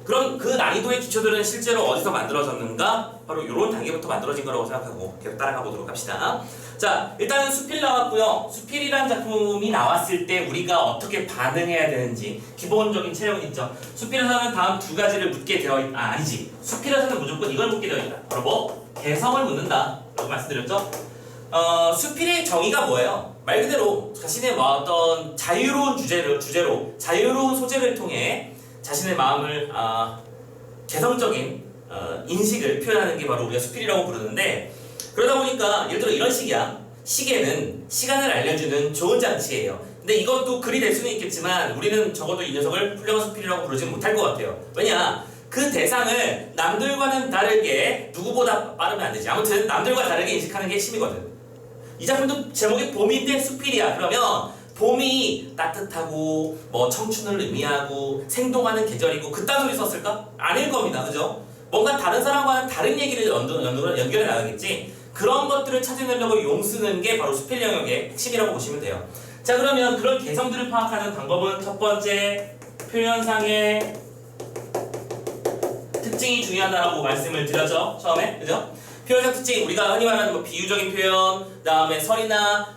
그럼 그 난이도의 기초들은 실제로 어디서 만들어졌는가? 바로 이런 단계부터 만들어진 거라고 생각하고 계속 따라가 보도록 합시다. 자, 일단은 수필 나왔고요. 수필이라는 작품이 나왔을 때 우리가 어떻게 반응해야 되는지 기본적인 체력은 있죠. 수필에서는 다음 두 가지를 묻게 되어 있다. 아니지. 수필에서는 무조건 이걸 묻게 되어 있다. 바로 뭐? 개성을 묻는다. 라고 말씀드렸죠. 수필의 정의가 뭐예요? 말 그대로 자신의 어떤 자유로운 주제로 자유로운 소재를 통해 자신의 마음을 개성적인 인식을 표현하는 게 바로 우리가 수필이라고 부르는데, 그러다 보니까 예를 들어 이런 식이야. 시계는 시간을 알려주는 좋은 장치예요. 근데 이것도 글이 될 수는 있겠지만 우리는 적어도 이 녀석을 훌륭한 수필이라고 부르지는 못할 것 같아요. 왜냐? 그 대상을 남들과는 다르게 누구보다 빠르면 안 되지. 아무튼 남들과 다르게 인식하는 게 힘이거든. 이 작품도 제목이 봄인데 수필이야. 그러면 봄이 따뜻하고 뭐 청춘을 의미하고 생동하는 계절이고 그딴 소리 썼을까? 아닐 겁니다. 그죠? 뭔가 다른 사람과는 다른 얘기를 연결해 나가겠지. 그런 것들을 찾아내려고 용쓰는 게 바로 수필 영역의 핵심이라고 보시면 돼요. 자, 그러면 그런 개성들을 파악하는 방법은 첫 번째, 표현상의 특징이 중요하다고 말씀을 드렸죠. 처음에. 그죠? 표현상 특징, 우리가 흔히 말하는 뭐 비유적인 표현, 그 다음에 설이나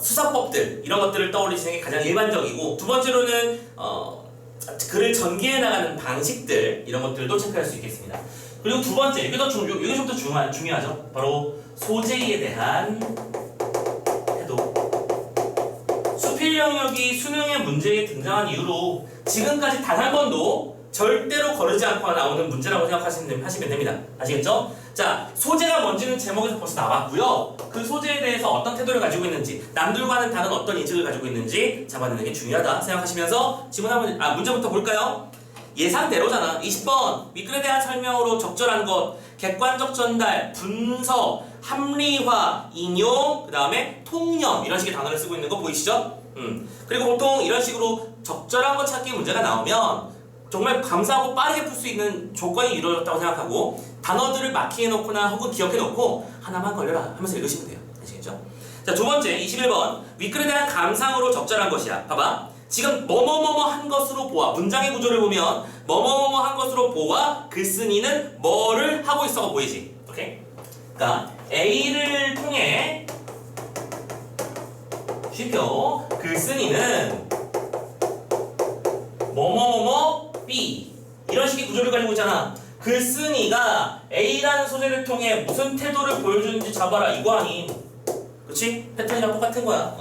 수사법들, 이런 것들을 떠올리시는 게 가장 일반적이고, 두 번째로는 글을 전개해 나가는 방식들, 이런 것들도 체크할 수 있겠습니다. 그리고 두 번째, 이게 좀 더 중요하죠. 바로 소재에 대한 태도. 수필 영역이 수능의 문제에 등장한 이후로 지금까지 단 한 번도 절대로 거르지 않고 나오는 문제라고 생각하시면 됩니다. 아시겠죠? 자, 소재가 뭔지는 제목에서 벌써 나왔고요. 그 소재에 대해서 어떤 태도를 가지고 있는지, 남들과는 다른 어떤 인식을 가지고 있는지 잡아내는 게 중요하다 생각하시면서 문제부터 볼까요? 예상대로잖아. 20번 미글에 대한 설명으로 적절한 것, 객관적 전달, 분석, 합리화, 인용, 그 다음에 통념, 이런 식의 단어를 쓰고 있는 거 보이시죠? 그리고 보통 이런 식으로 적절한 것 찾기 문제가 나오면 정말 감사하고 빠르게 풀 수 있는 조건이 이루어졌다고 생각하고 단어들을 마킹해놓거나 혹은 기억해놓고 하나만 걸려라 하면서 읽으시면 돼요. 아시겠죠? 자, 두 번째 21번 윗글에 대한 감상으로 적절한 것이야. 봐봐. 지금 뭐뭐뭐뭐 한 것으로 보아. 문장의 구조를 보면 뭐뭐뭐뭐 한 것으로 보아 글쓴이는 뭐를 하고 있어가 보이지. 오케이? 그러니까 A를 통해 쉼표 글쓴이는 뭐뭐뭐뭐 B, 이런 식의 구조를 가지고 있잖아. 글쓴이가 A라는 소재를 통해 무슨 태도를 보여주는지 잡아라, 이거 아님. 그렇지? 패턴이랑 똑같은 거야.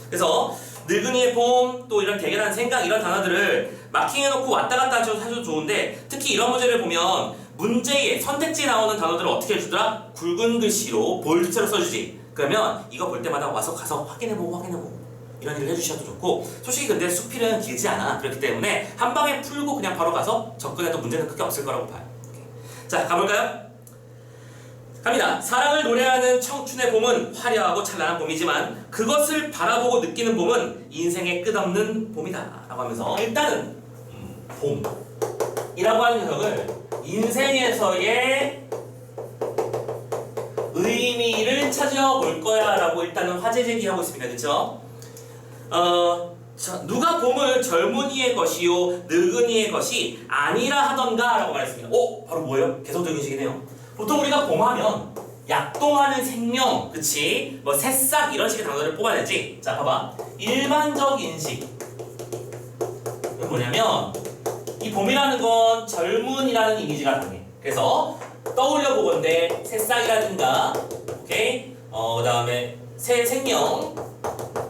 그래서 늙은이의 봄, 또 이런 대결한 생각, 이런 단어들을 마킹해놓고 왔다 갔다 하셔도 좋은데, 특히 이런 문제를 보면 문제에 선택지에 나오는 단어들을 어떻게 해주더라? 굵은 글씨로 볼드체로 써주지. 그러면 이거 볼 때마다 가서 확인해보고 이런 일을 해주셔도 좋고, 솔직히 근데 수필은 길지 않아. 그렇기 때문에 한 방에 풀고 그냥 바로 가서 접근해도 문제는 크게 없을 거라고 봐요. 자, 가볼까요? 갑니다. 사랑을 노래하는 청춘의 봄은 화려하고 찬란한 봄이지만 그것을 바라보고 느끼는 봄은 인생의 끝없는 봄이다 라고 하면서, 일단은 봄이라고 하는 녀석을 인생에서의 의미를 찾아볼 거야 라고 일단은 화제 제기하고 있습니다. 그렇죠? 누가 봄을 젊은이의 것이요 늙은이의 것이 아니라 하던가 라고 말했습니다. 바로 뭐예요? 개성적인 식이네요. 보통 우리가 봄하면 약동하는 생명, 그치? 뭐 새싹 이런 식의 단어를 뽑아내지. 자, 봐봐. 일반적 인식, 이건 뭐냐면 이 봄이라는 건 젊은이라는 이미지가 강해. 그래서 떠올려 보건대 새싹이라든가, 오케이? 그 다음에 새 생명,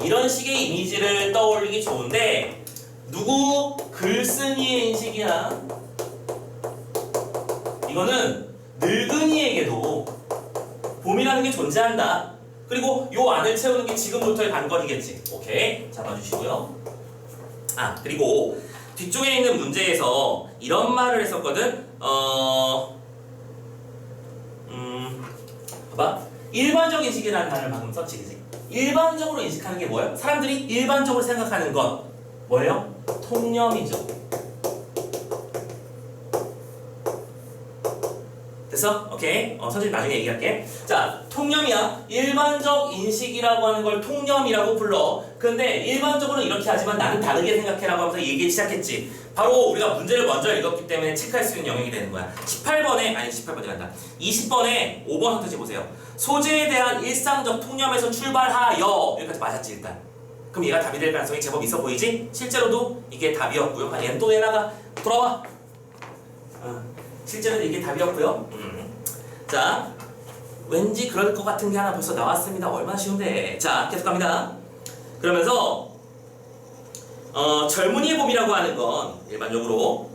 이런 식의 이미지를 떠올리기 좋은데, 누구? 글쓴이의 인식이야. 이거는 늙은이에게도 봄이라는 게 존재한다. 그리고 요 안을 채우는 게 지금부터의 관건이겠지. 오케이? 잡아주시고요. 그리고 뒤쪽에 있는 문제에서 이런 말을 했었거든. 봐봐. 일반적 인식이라는 단어를 방금 썼지, 그치? 일반적으로 인식하는 게 뭐예요? 사람들이 일반적으로 생각하는 것 뭐예요? 통념이죠. 됐어? 오케이? 선생님 나중에 얘기할게. 자, 통념이야. 일반적 인식이라고 하는 걸 통념이라고 불러. 근데 일반적으로는 이렇게 하지만 나는 다르게 생각해라고 하면서 얘기 시작했지. 바로 우리가 문제를 먼저 읽었기 때문에 체크할 수 있는 영역이 되는 거야. 18번이 간다. 20번에 5번 선택지 보세요. 소재에 대한 일상적 통념에서 출발하여 여기까지 맞았지 일단. 그럼 얘가 답이 될 가능성이 제법 있어 보이지? 실제로도 이게 답이었고요. 아, 얘는 또 얘나가 돌아와. 실제로도 이게 답이었고요. 자, 왠지 그럴 것 같은 게 하나 벌써 나왔습니다. 얼마나 쉬운데. 자, 계속 갑니다. 그러면서 젊은이의 봄이라고 하는 건 일반적으로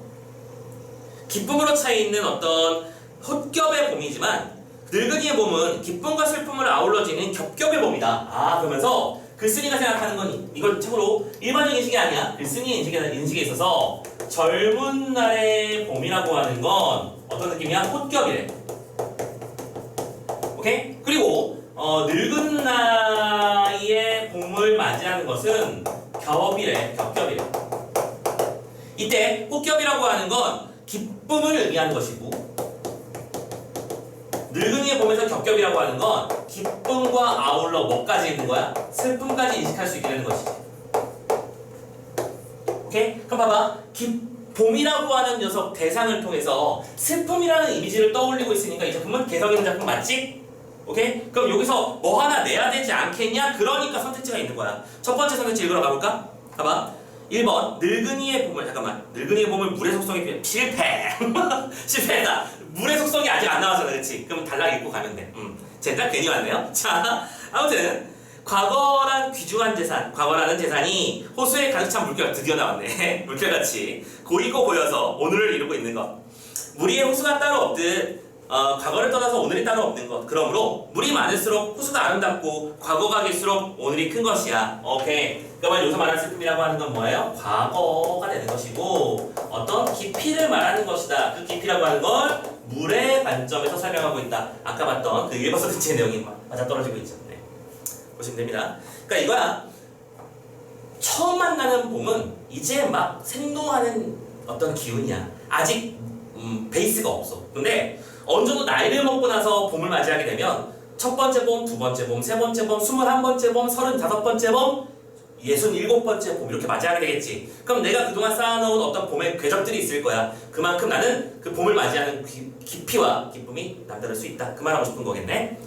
기쁨으로 차있는 어떤 헛겹의 봄이지만 늙은이의 봄은 기쁨과 슬픔을 아울러지는 겹겹의 봄이다. 아, 그러면서 글쓴이가 생각하는 건 이건 참고로 일반적인 인식이 아니야. 글쓴이의 인식에 있어서 젊은 날의 봄이라고 하는 건 어떤 느낌이야? 헛겹이래. 오케이? 그리고 늙은 나이의 봄을 맞이하는 것은 겹이래. 겹겹이래. 이때 혹겹이라고 하는 건 기쁨을 의미하는 것이고 늙은이의 봄에서 겹겹이라고 하는 건 기쁨과 아울러 뭐까지 있는 거야? 슬픔까지 인식할 수 있게 되는 것이지. 오케이? 그럼 봐봐. 봄이라고 하는 녀석 대상을 통해서 슬픔이라는 이미지를 떠올리고 있으니까 이 작품은 개성 있는 작품 맞지? 오케이? 그럼 여기서 뭐 하나 내야 되지 않겠냐? 그러니까 선택지가 있는 거야. 첫 번째 선택지 읽으러 가볼까? 봐봐. 1번 늙은이의 봄을 잠깐만 늙은이의 봄을 물의 속성이 필요해. 실패. 실패했다. 물의 속성이 아직 안 나왔잖아. 그렇지? 그럼 달랑 읽고 가면 돼. 젠장 괜히 왔네요. 자, 아무튼 과거란 귀중한 재산, 과거라는 재산이 호수에 가득 찬 물결, 드디어 나왔네. 물결같이 고이고 고여서 오늘을 이루고 있는 것. 물위에 호수가 따로 없듯 과거를 떠나서 오늘이 따로 없는 것. 그러므로 물이 많을수록 호수가 아름답고 과거가 길수록 오늘이 큰 것이야. 오케이. 그러면 여기서 말하는 슬픔이라고 하는 건 뭐예요? 과거가 되는 것이고 어떤 깊이를 말하는 것이다. 그 깊이라고 하는 걸 물의 관점에서 설명하고 있다. 아까 봤던 그 1번 선택지의 내용이 맞아떨어지고 있죠. 네. 보시면 됩니다. 그러니까 이거야. 처음 만나는 봄은 이제 막 생동하는 어떤 기운이야. 아직 베이스가 없어. 근데 어느 정도 나이를 먹고 나서 봄을 맞이하게 되면 첫 번째 봄, 두 번째 봄, 세 번째 봄, 21번째 봄, 35번째 봄, 67번째 봄 이렇게 맞이하게 되겠지. 그럼 내가 그동안 쌓아놓은 어떤 봄의 궤적들이 있을 거야. 그만큼 나는 그 봄을 맞이하는 깊이와 기쁨이 남다를 수 있다. 그 말하고 싶은 거겠네.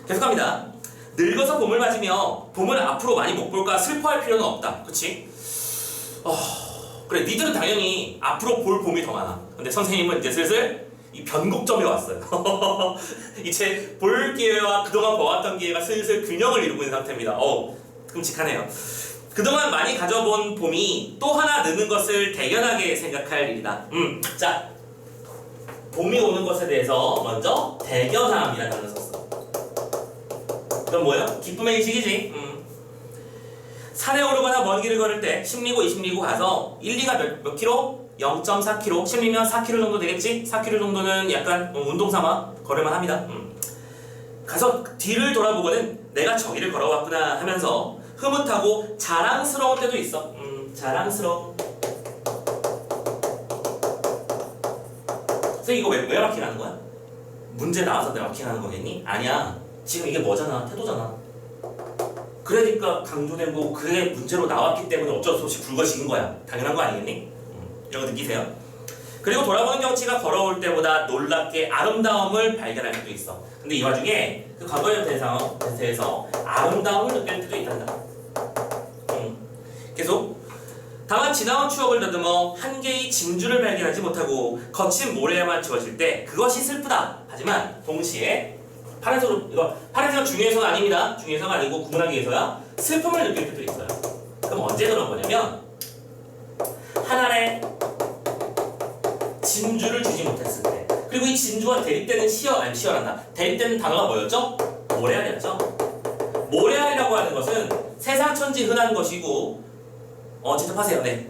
계속합니다. 늙어서 봄을 맞으며 봄을 앞으로 많이 못 볼까 슬퍼할 필요는 없다. 그치? 그래 니들은 당연히 앞으로 볼 봄이 더 많아. 근데 선생님은 이제 슬슬 이 변곡점에 왔어요. 이제 볼 기회와 그동안 보았던 기회가 슬슬 균형을 이루고 있는 상태입니다. 끔찍하네요. 그동안 많이 가져본 봄이 또 하나 느는 것을 대견하게 생각할 일이다. 자, 봄이 오는 것에 대해서 먼저 대견함이라는 단어를 썼어. 그럼 뭐예요? 기쁨의 인식이지. 산에 오르거나 먼 길을 걸을 때 10리고 20리고 가서 1리가 몇 킬로? 0.4km, 10리면 4km 정도 되겠지? 4km 정도는 약간 운동 삼아 걸을만 합니다. 가서 뒤를 돌아보고는 내가 저기를 걸어왔구나 하면서 흐뭇하고 자랑스러울 때도 있어. 자랑스러워. 선생님 이거 왜 마킹하는 거야? 문제 나와서 내가 마킹하는 거겠니? 아니야. 지금 이게 뭐잖아? 태도잖아. 그러니까 강조된 거고 그게 문제로 나왔기 때문에 어쩔 수 없이 굵어지는 거야. 당연한 거 아니겠니? 이런 거 느끼세요? 그리고 돌아보는 경치가 걸어올 때보다 놀랍게 아름다움을 발견할 때도 있어. 근데 이 와중에 그 과거의 대해서 아름다움을 느낄 때도 있단다. 계속 다만 지나온 추억을 다듬어 한 개의 진주를 발견하지 못하고 거친 모래에만 지워질 때 그것이 슬프다. 하지만 동시에 파란색은 중요해서가 아닙니다. 중요해서가 아니고 구분하기 위해서야. 슬픔을 느낄 때도 있어요. 그럼 언제 그런 거냐면 한 알의 진주를 주지 못했을 때. 그리고 이 진주가 대립되는 시어란다. 대립되는 단어가 뭐였죠? 모래알이었죠. 모래알이라고 하는 것은 세상천지 흔한 것이고 직접하세요. 네.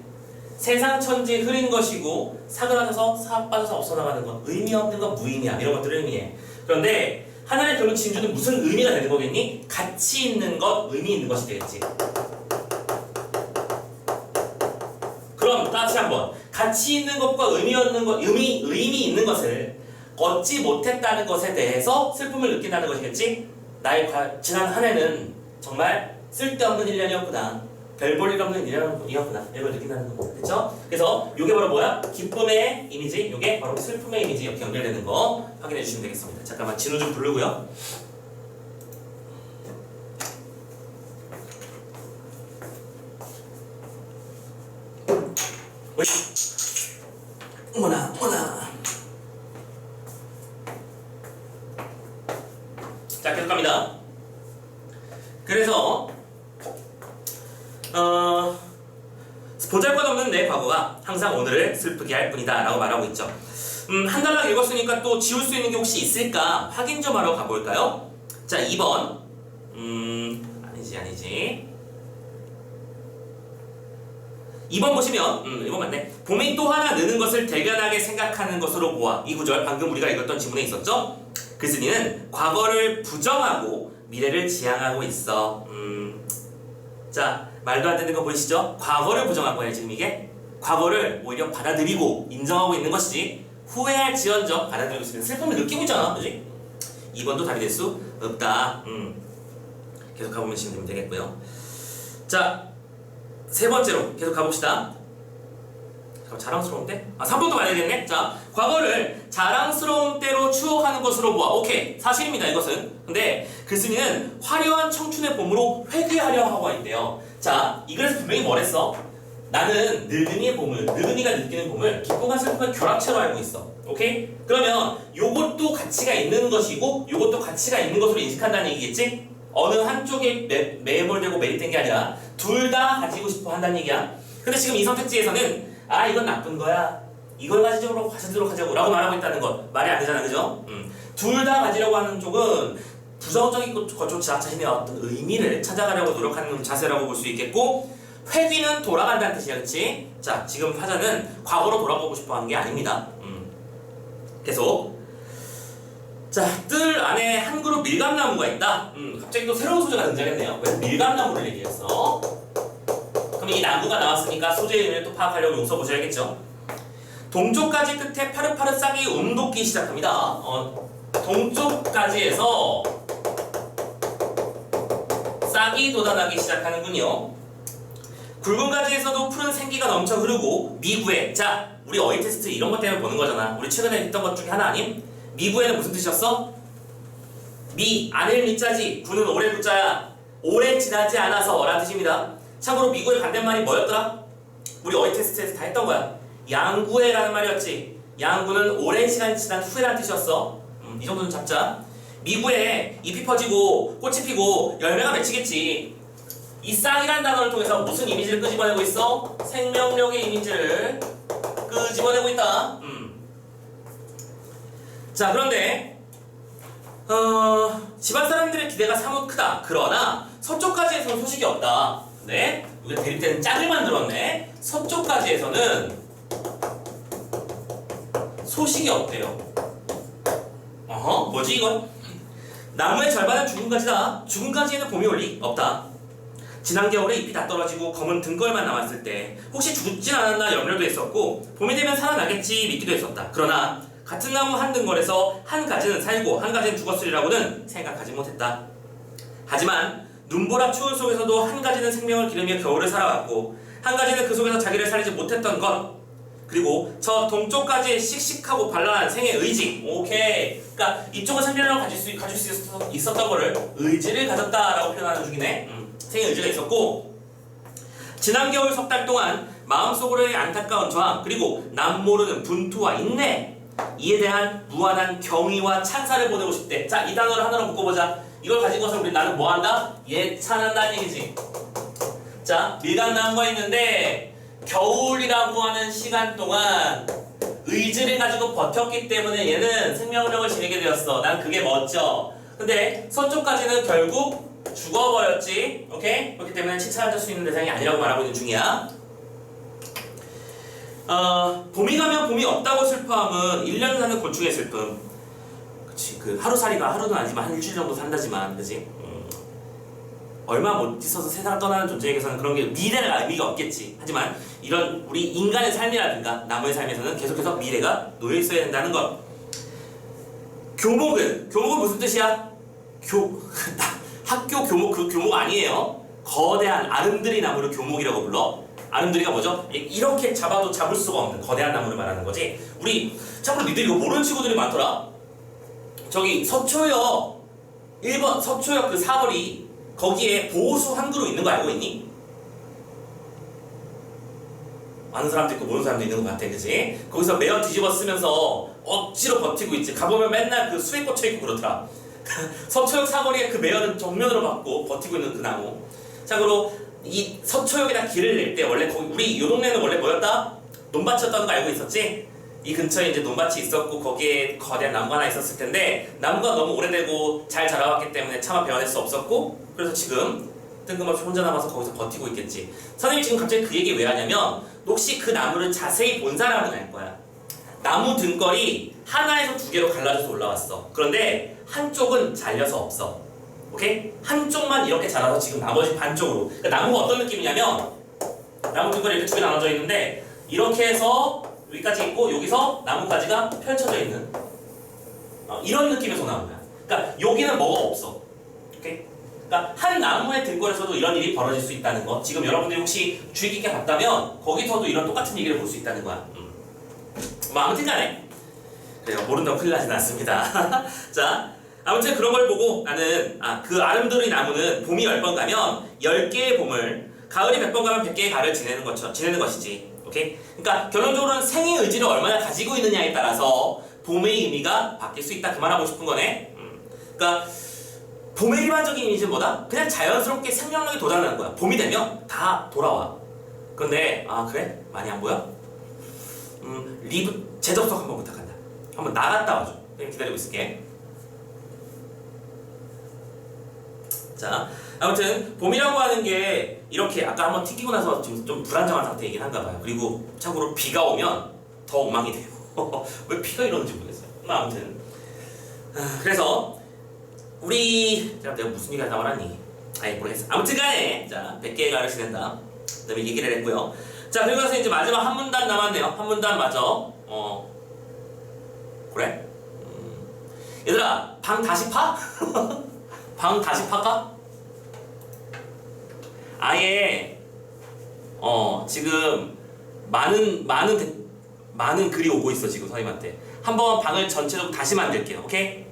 세상천지 흐린 것이고 사그라져서 싹 빠져서 없어나가는 것, 의미 없는 것, 무의미함 이런 것들을 의미해. 그런데 하나의 그런 진주는 무슨 의미가 되는 거겠니? 가치 있는 것, 의미 있는 것이 되겠지. 그럼 다시 한번 가치 있는 것과 의미 있는 것을 얻지 못했다는 것에 대해서 슬픔을 느낀다는 것이겠지? 나의 지난 한 해는 정말 쓸데없는 1년이었구나. 별 볼 일 없는 일이었구나. 이걸 느낀다는 거. 그쵸? 그래서 요게 바로 뭐야? 기쁨의 이미지, 요게 바로 슬픔의 이미지 이렇게 연결되는 거 확인해 주시면 되겠습니다. 잠깐만 진우 좀 부르고요. 어머나 어머나. 자 계속 갑니다. 그래서 보잘것없는 내 과거가 항상 오늘을 슬프게 할 뿐이다 라고 말하고 있죠. 한 단락 읽었으니까 또 지울 수 있는 게 혹시 있을까 확인 좀 하러 가볼까요? 자 2번 아니지 2번 보시면 2번 맞네. 봄이 또 하나 느는 것을 대견하게 생각하는 것으로 보아. 이 구절 방금 우리가 읽었던 지문에 있었죠? 글쓴이는 과거를 부정하고 미래를 지향하고 있어. 자 말도 안 되는 거 보이시죠? 과거를 부정한 거예요 지금 이게. 과거를 오히려 받아들이고 인정하고 있는 것이지 후회할지언정 받아들이고 있으면 슬픔을 느끼고 있잖아, 그지? 2번도 답이 될 수 없다. 계속 가보시면 되겠고요. 자, 세 번째로 계속 가봅시다. 자랑스러운데? 3번도 봐야 되겠네? 자, 과거를 자랑스러운 때로 추억하는 것으로 보아. 오케이, 사실입니다, 이것은. 근데 글쓴이는 화려한 청춘의 봄으로 회귀하려 하고 있대요. 자, 이 글에서 분명히 뭐랬어? 나는 늙은이의 봄을, 늙은이가 느끼는 봄을 기쁨과 슬픔의 결합체로 알고 있어. 오케이? 그러면 요것도 가치가 있는 것이고 요것도 가치가 있는 것으로 인식한다는 얘기겠지? 어느 한쪽에 매몰되고 매립된 게 아니라 둘 다 가지고 싶어 한다는 얘기야. 근데 지금 이 선택지에서는 이건 나쁜 거야, 이걸 가지도록 하자고 라고 말하고 있다는 것 말이 안 되잖아, 그죠? 둘 다 가지려고 하는 쪽은 부정적인 것조차 자신의 어떤 의미를 찾아가려고 노력하는 자세라고 볼 수 있겠고, 회귀는 돌아간다는 뜻이야, 그치? 자, 지금 화자는 과거로 돌아가고 싶어 하는 게 아닙니다. 계속. 자, 뜰 안에 한 그룹 밀감나무가 있다. 갑자기 또 새로운 소재가 등장했네요. 왜 밀감나무를 얘기했어? 그럼 이 나무가 나왔으니까 소재의 의미를 또 파악하려고 용서 보셔야겠죠. 동쪽가지 끝에 파릇파릇 싹이 움돋기 시작합니다. 동쪽가지에서 싹이 돋아나기 시작하는군요. 굵은 가지에서도 푸른 생기가 넘쳐 흐르고 미구에, 자, 우리 어휘 테스트 이런 것 때문에 보는 거잖아. 우리 최근에 했던 것 중에 하나 아님? 미구에는 무슨 뜻이었어? 미, 안을 미자지, 구는 오래 구자야. 오래 지나지 않아서 라는 뜻입니다. 참고로 미구의 반대말이 뭐였더라? 우리 어휘 테스트에서 다 했던 거야. 양구해라는 말이었지. 양구는 오랜 시간 지난 후에라는 뜻이었어. 이 정도는 잡자. 미구에 잎이 퍼지고 꽃이 피고 열매가 맺히겠지. 이 쌍이라는 단어를 통해서 무슨 이미지를 끄집어내고 있어? 생명력의 이미지를 끄집어내고 있다. 자, 그런데 집안 사람들의 기대가 사뭇 크다. 그러나 서쪽까지에서는 소식이 없다. 네? 우리가 대립되는 짝을 만들었네. 서쪽까지에서는 소식이 없대요. 뭐지 이건? 나무의 절반은 죽은 가지다. 죽은 가지에는 봄이 올 리 없다. 지난 겨울에 잎이 다 떨어지고 검은 등걸만 남았을 때 혹시 죽진 않았나 염려도 했었고, 봄이 되면 살아나겠지 믿기도 했었다. 그러나 같은 나무 한 등걸에서 한 가지는 살고 한 가지는 죽었으리라고는 생각하지 못했다. 하지만 눈보라 추울 속에서도 한 가지는 생명을 기르며 겨울을 살아왔고 한 가지는 그 속에서 자기를 살리지 못했던 것, 그리고 저 동쪽까지의 씩씩하고 발랄한 생의 의지. 오케이. 그러니까 이쪽은 생명력을 가질 수 있었던 거를 의지를 가졌다라고 표현하는 중이네. 생의 의지가 있었고, 지난 겨울 석 달 동안 마음속으로의 안타까운 저항, 그리고 남모르는 분투와 인내, 이에 대한 무한한 경의와 찬사를 보내고 싶대. 자, 이 단어를 하나로 묶어보자. 이걸 가지고서 우리 나는 뭐 한다? 예찬한다는 얘기지. 자, 밀감나무가 있는데 겨울이라고 하는 시간 동안 의지를 가지고 버텼기 때문에 얘는 생명력을 지니게 되었어. 난 그게 멋져. 근데 서쪽까지는 결국 죽어버렸지. 오케이? 그렇기 때문에 칭찬할 수 있는 대상이 아니라고 말하고 있는 중이야. 봄이 가면 봄이 없다고 슬퍼함은 1년 사는 곤충의 슬픔. 그치, 그 하루살이가 하루는 아니지만 한 일주일 정도 산다지만, 그치? 얼마 못 있어서 세상을 떠나는 존재에게서는 그런 게 미래가 의미가 없겠지. 하지만 이런 우리 인간의 삶이라든가 나무의 삶에서는 계속해서 미래가 놓여 있어야 된다는 것. 교목은 무슨 뜻이야? 학교 교목, 그 교목 아니에요. 거대한 아름드리 나무를 교목이라고 불러. 아름드리가 뭐죠? 이렇게 잡아도 잡을 수가 없는 거대한 나무를 말하는 거지. 우리 참고로 니들이 이거 모르는 친구들이 많더라. 저기 서초역 1번 서초역 그 사거리 거기에 보호수 한 그루 있는 거 알고 있니? 아는 사람도 있고 모르는 사람도 있는 것 같아, 그지? 거기서 매어 뒤집어 쓰면서 억지로 버티고 있지. 가보면 맨날 그 수에 꽂혀 있고 그렇더라. 서초역 사거리에 그 매어는 정면으로 받고 버티고 있는 그 나무. 참고로 이 서초역에다 길을 낼 때 원래 거기 우리 요 동네는 원래 뭐였다? 논밭이었다는 거 알고 있었지? 이 근처에 이제 논밭이 있었고 거기에 거대한 나무가 하나 있었을 텐데 나무가 너무 오래되고 잘 자라왔기 때문에 차마 베어낼 수 없었고 그래서 지금 뜬금없이 혼자 남아서 거기서 버티고 있겠지. 선생님이 지금 갑자기 그 얘기 왜 하냐면 혹시 그 나무를 자세히 본 사람은 알 거야. 나무 등걸이 하나에서 두 개로 갈라져서 올라왔어. 그런데 한쪽은 잘려서 없어. 오케이? 한쪽만 이렇게 자라서 지금 나머지 반쪽으로. 그러니까 나무가 어떤 느낌이냐면 나무 등걸이 이렇게 두 개 나눠져 있는데 이렇게 해서 여기까지 있고 여기서 나뭇가지가 펼쳐져 있는 이런 느낌의 소나무야. 그러니까 여기는 뭐가 없어. 오케이? 그러니까 한 나무의 등걸에서도 이런 일이 벌어질 수 있다는 거. 지금 여러분들이 혹시 주의 깊게 봤다면 거기서도 이런 똑같은 얘기를 볼 수 있다는 거야. 뭐 아무튼간에 그래요. 모른다고 큰일 나진 않습니다. 자, 아무튼 그런 걸 보고 나는 그 아름드리 나무는 봄이 10번 가면 10개의 봄을, 가을이 100번 가면 100개의 가을을 지내는 것이지. 오케이? 그러니까 결론적으로는 생의 의지를 얼마나 가지고 있느냐에 따라서 봄의 의미가 바뀔 수 있다. 그 말하고 싶은 거네. 그러니까 봄의 일반적인 이미지는 뭐다? 그냥 자연스럽게 생명력이 돋아나는 거야. 봄이 되면 다 돌아와. 그런데 그래? 많이 안 보여? 리브 재접속 한번 부탁한다. 한번 나갔다 와줘. 기다리고 있을게. 자, 아무튼 봄이라고 하는 게 이렇게 아까 한번 튕기고 나서 지금 좀 불안정한 상태이긴 한가 봐요. 그리고 참고로 비가 오면 더 엉망이 돼요. 왜 비가 이러는지 모르겠어요. 아무튼 그래서 우리 내가 무슨 얘기 하다 말았니? 모르겠어. 아무튼간에 자 100개의 가을을 지낸다. 그다음에 얘기를 했고요. 자 그리고 나서 이제 마지막 한 문단 남았네요. 한 문단 마저 그래? 얘들아 방 다시 파? 방 다시 팔까? 아예 지금 많은 글이 오고 있어 지금 선생님한테. 한번 방을 전체적으로 다시 만들게요. 오케이?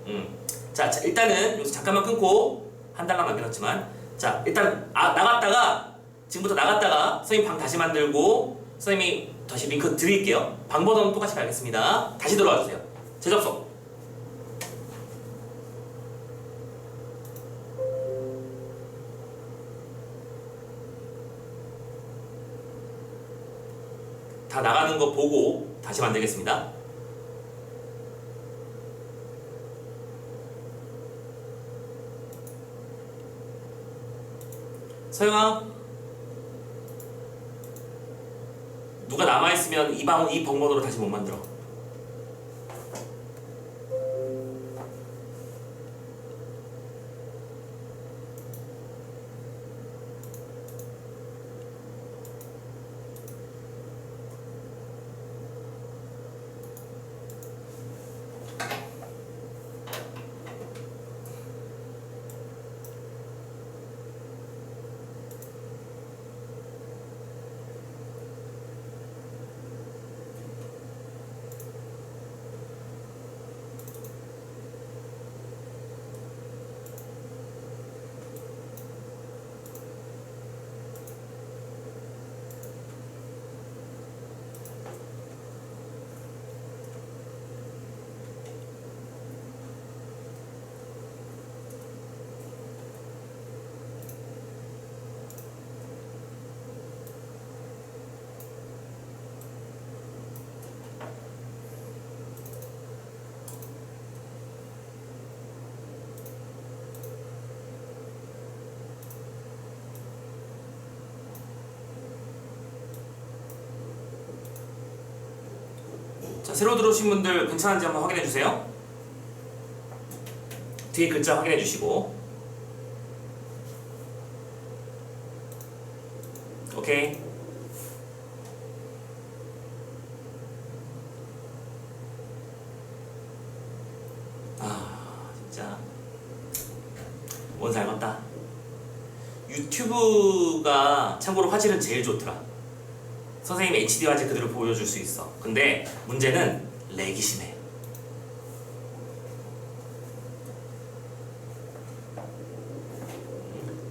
자 일단은 여기서 잠깐만 끊고 한 달만 남겨놨지만 자 일단 나갔다가 지금부터 나갔다가 선생님 방 다시 만들고 선생님이 다시 링크 드릴게요. 방 번호는 똑같이 가겠습니다. 다시 들어와 주세요. 재접속. 다 나가는 거 보고 다시 만들겠습니다. 서영아, 누가 남아있으면 이 번호로 다시 못 만들어. 자, 새로 들어오신 분들 괜찮은지 한번 확인해 주세요. 뒤에 글자 확인해 주시고. 오케이. 진짜 뭔 살겄다. 유튜브가 참고로 화질은 제일 좋더라. 선생님 HD 화질 그대로 보여줄 수 있어. 근데 문제는 렉이 심해.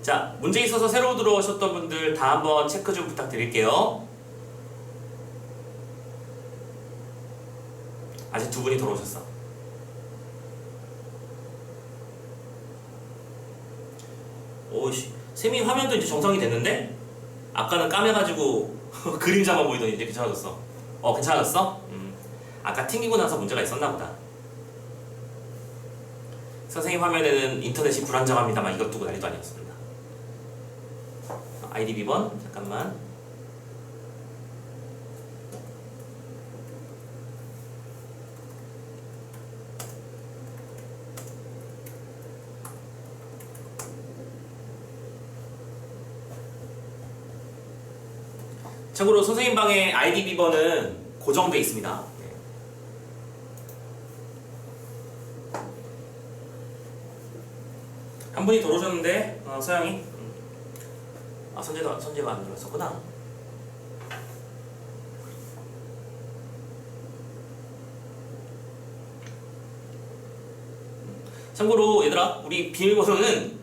자, 문제 있어서 새로 들어오셨던 분들 다 한번 체크 좀 부탁드릴게요. 아직 두 분이 들어오셨어. 오이씨, 세미 화면도 이제 정상이 됐는데? 아까는 까매가지고 그림자만 보이더니 이제 괜찮아졌어. 괜찮아졌어? 아까 튕기고 나서 문제가 있었나 보다. 선생님 화면에는 인터넷이 불안정합니다. 막 이것 두고 난리도 아니었습니다. 아이디 비번 잠깐만. 참고로 선생님 방의 아이디 비번은 고정돼 있습니다. 한 분이 들어오셨는데 서영이 선재가 안 들어왔었구나. 참고로 얘들아, 우리 비밀번호는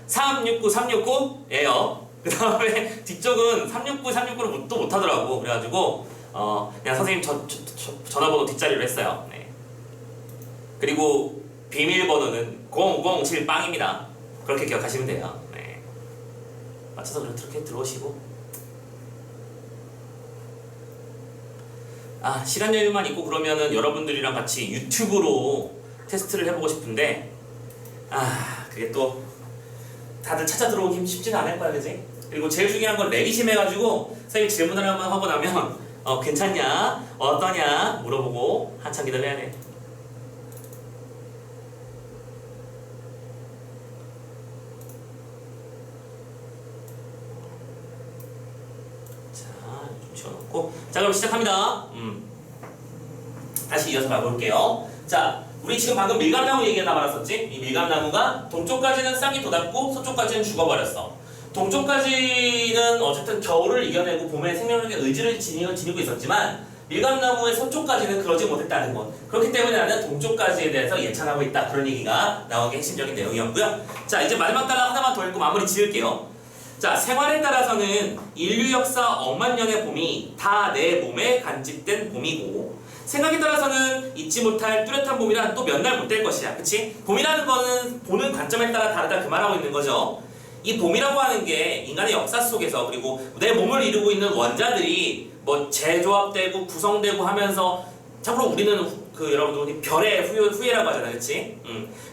369369예요. 그 다음에 뒤쪽은 369, 369를 또 못하더라고. 그래가지고 그냥 선생님 전화번호 뒷자리로 했어요. 네. 그리고 비밀번호는 007빵입니다. 그렇게 기억하시면 돼요. 네. 맞춰서 그렇게 들어오시고. 시간 여유만 있고 그러면은 여러분들이랑 같이 유튜브로 테스트를 해보고 싶은데 그게 또 다들 찾아 들어오기 쉽지는 않을 거야, 그지? 그리고 제일 중요한 건 렉이 심해가지고 선생님이 질문을 한번 하고 나면 괜찮냐? 어떠냐? 물어보고 한참 기다려야 돼. 자, 좀 지워놓고. 자, 그럼 시작합니다. 다시 이어서 가볼게요. 자, 우리 지금 방금 밀감나무 얘기하다 말았었지? 이 밀감나무가 동쪽까지는 싹이 돋았고 서쪽까지는 죽어버렸어. 동쪽까지는 어쨌든 겨울을 이겨내고 봄에 생명력의 의지를 지니고 있었지만 밀감나무의 서쪽까지는 그러지 못했다는 것. 그렇기 때문에 나는 동쪽까지에 대해서 예찬하고 있다. 그런 얘기가 나온 게 핵심적인 내용이었고요. 자, 이제 마지막 단락 하나만 더 읽고 마무리 지을게요. 자, 생활에 따라서는 인류 역사 억만 년의 봄이 다 내 몸에 간직된 봄이고 생각에 따라서는 잊지 못할 뚜렷한 봄이란 또 몇 날 못 될 것이야. 그치? 봄이라는 거는 보는 관점에 따라 다르다 그 말하고 있는 거죠. 이 봄이라고 하는 게 인간의 역사 속에서 그리고 내 몸을 이루고 있는 원자들이 뭐 재조합되고 구성되고 하면서 참고로 우리는 여러분들 별의 후예라고 하잖아. 그치?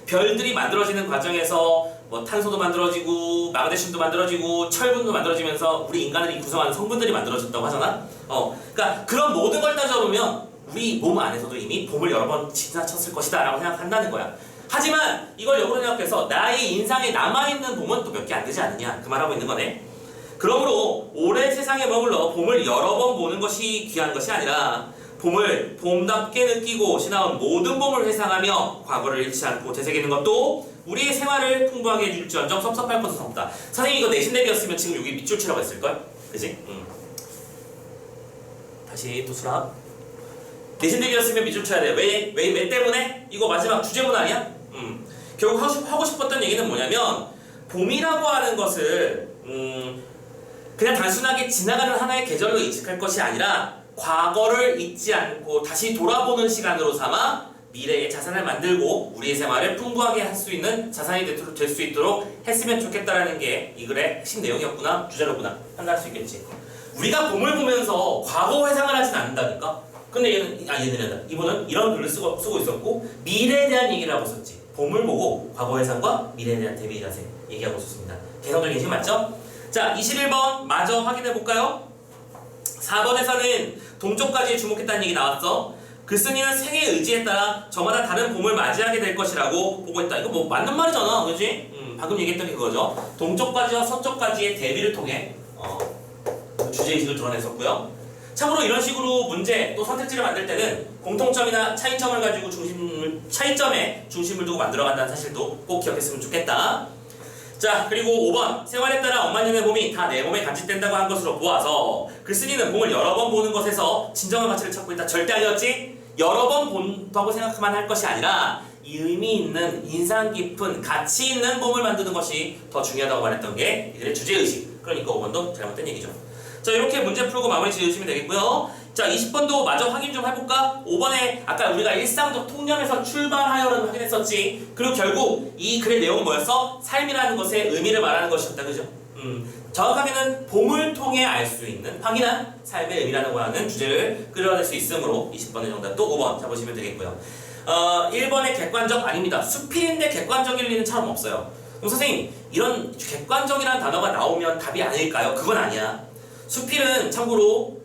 별들이 만들어지는 과정에서 뭐 탄소도 만들어지고 마그네슘도 만들어지고 철분도 만들어지면서 우리 인간들이 구성하는 성분들이 만들어졌다고 하잖아. 그러니까 그런 모든 걸 따져보면 우리 몸 안에서도 이미 봄을 여러 번 지나쳤을 것이다 라고 생각한다는 거야. 하지만 이걸 역으로 생각해서 나의 인상에 남아있는 봄은 또 몇 개 안 되지 않느냐 그 말하고 있는 거네. 그러므로 올해 세상에 머물러 봄을 여러 번 보는 것이 귀한 것이 아니라 봄을 봄답게 느끼고 지나온 모든 봄을 회상하며 과거를 잃지 않고 되새기는 것도 우리의 생활을 풍부하게 해줄지언정 섭섭할 것은 없다. 선생님 이거 내신 대비였으면 지금 여기 밑줄 치라고 했을걸? 그치? 다시 또 수락. 내신 대비였으면 밑줄 쳐야 돼. 왜 때문에? 이거 마지막 주제문 아니야? 결국 하고 싶었던 얘기는 뭐냐면 봄이라고 하는 것을 그냥 단순하게 지나가는 하나의 계절로 인식할 것이 아니라 과거를 잊지 않고 다시 돌아보는 시간으로 삼아 미래의 자산을 만들고 우리의 생활을 풍부하게 할 수 있는 자산이 될 수 있도록 했으면 좋겠다라는 게 이 글의 핵심 내용이었구나, 주제로구나 판단할 수 있겠지. 우리가 봄을 보면서 과거 회상을 하진 않는다니까. 근데 이분은 이런 글을 쓰고 있었고 미래에 대한 얘기를 하고 있었지. 봄을 보고 과거 회상과 미래에 대한 대비 자세 얘기하고 있었습니다. 개성적인 식 맞죠? 자, 21번 마저 확인해 볼까요? 4번에서는 동쪽까지 주목했다는 얘기 나왔어. 글쓴이는 생의 의지에 따라 저마다 다른 봄을 맞이하게 될 것이라고 보고 있다. 이거 뭐 맞는 말이잖아, 그렇지? 방금 얘기했던 게 그거죠. 동쪽까지와 서쪽까지의 대비를 통해 주제의식을 드러냈었고요. 참고로 이런 식으로 문제 또 선택지를 만들 때는 공통점이나 차이점을 가지고 차이점에 중심을 두고 만들어간다는 사실도 꼭 기억했으면 좋겠다. 자, 그리고 5번. 생활에 따라 억만년의 봄이 다 내 몸에 간직된다고 한 것으로 보아서 글쓴이는 봄을 여러 번 보는 것에서 진정한 가치를 찾고 있다. 절대 아니었지? 여러 번 본다고 생각만 할 것이 아니라 이 의미 있는 인상 깊은 가치 있는 봄을 만드는 것이 더 중요하다고 말했던 게 이들의 주제의식. 그러니까 5번도 잘못된 얘기죠. 자, 이렇게 문제 풀고 마무리 지으시면 되겠고요. 자, 20번도 마저 확인 좀 해볼까? 5번에 아까 우리가 일상적 통념에서 출발하여를 확인했었지. 그리고 결국 이 글의 내용은 뭐였어? 삶이라는 것의 의미를 말하는 것이었다. 그죠? 정확하게는 봄을 통해 알 수 있는 확인한 삶의 의미라는 거라는 주제를 끌어낼 수 있으므로 20번의 정답도 5번 잡으시면 되겠고요. 1번의 객관적 아닙니다. 수필인데 객관적일 리는 참 없어요. 그럼 선생님, 이런 객관적이라는 단어가 나오면 답이 아닐까요? 그건 아니야. 수필은 참고로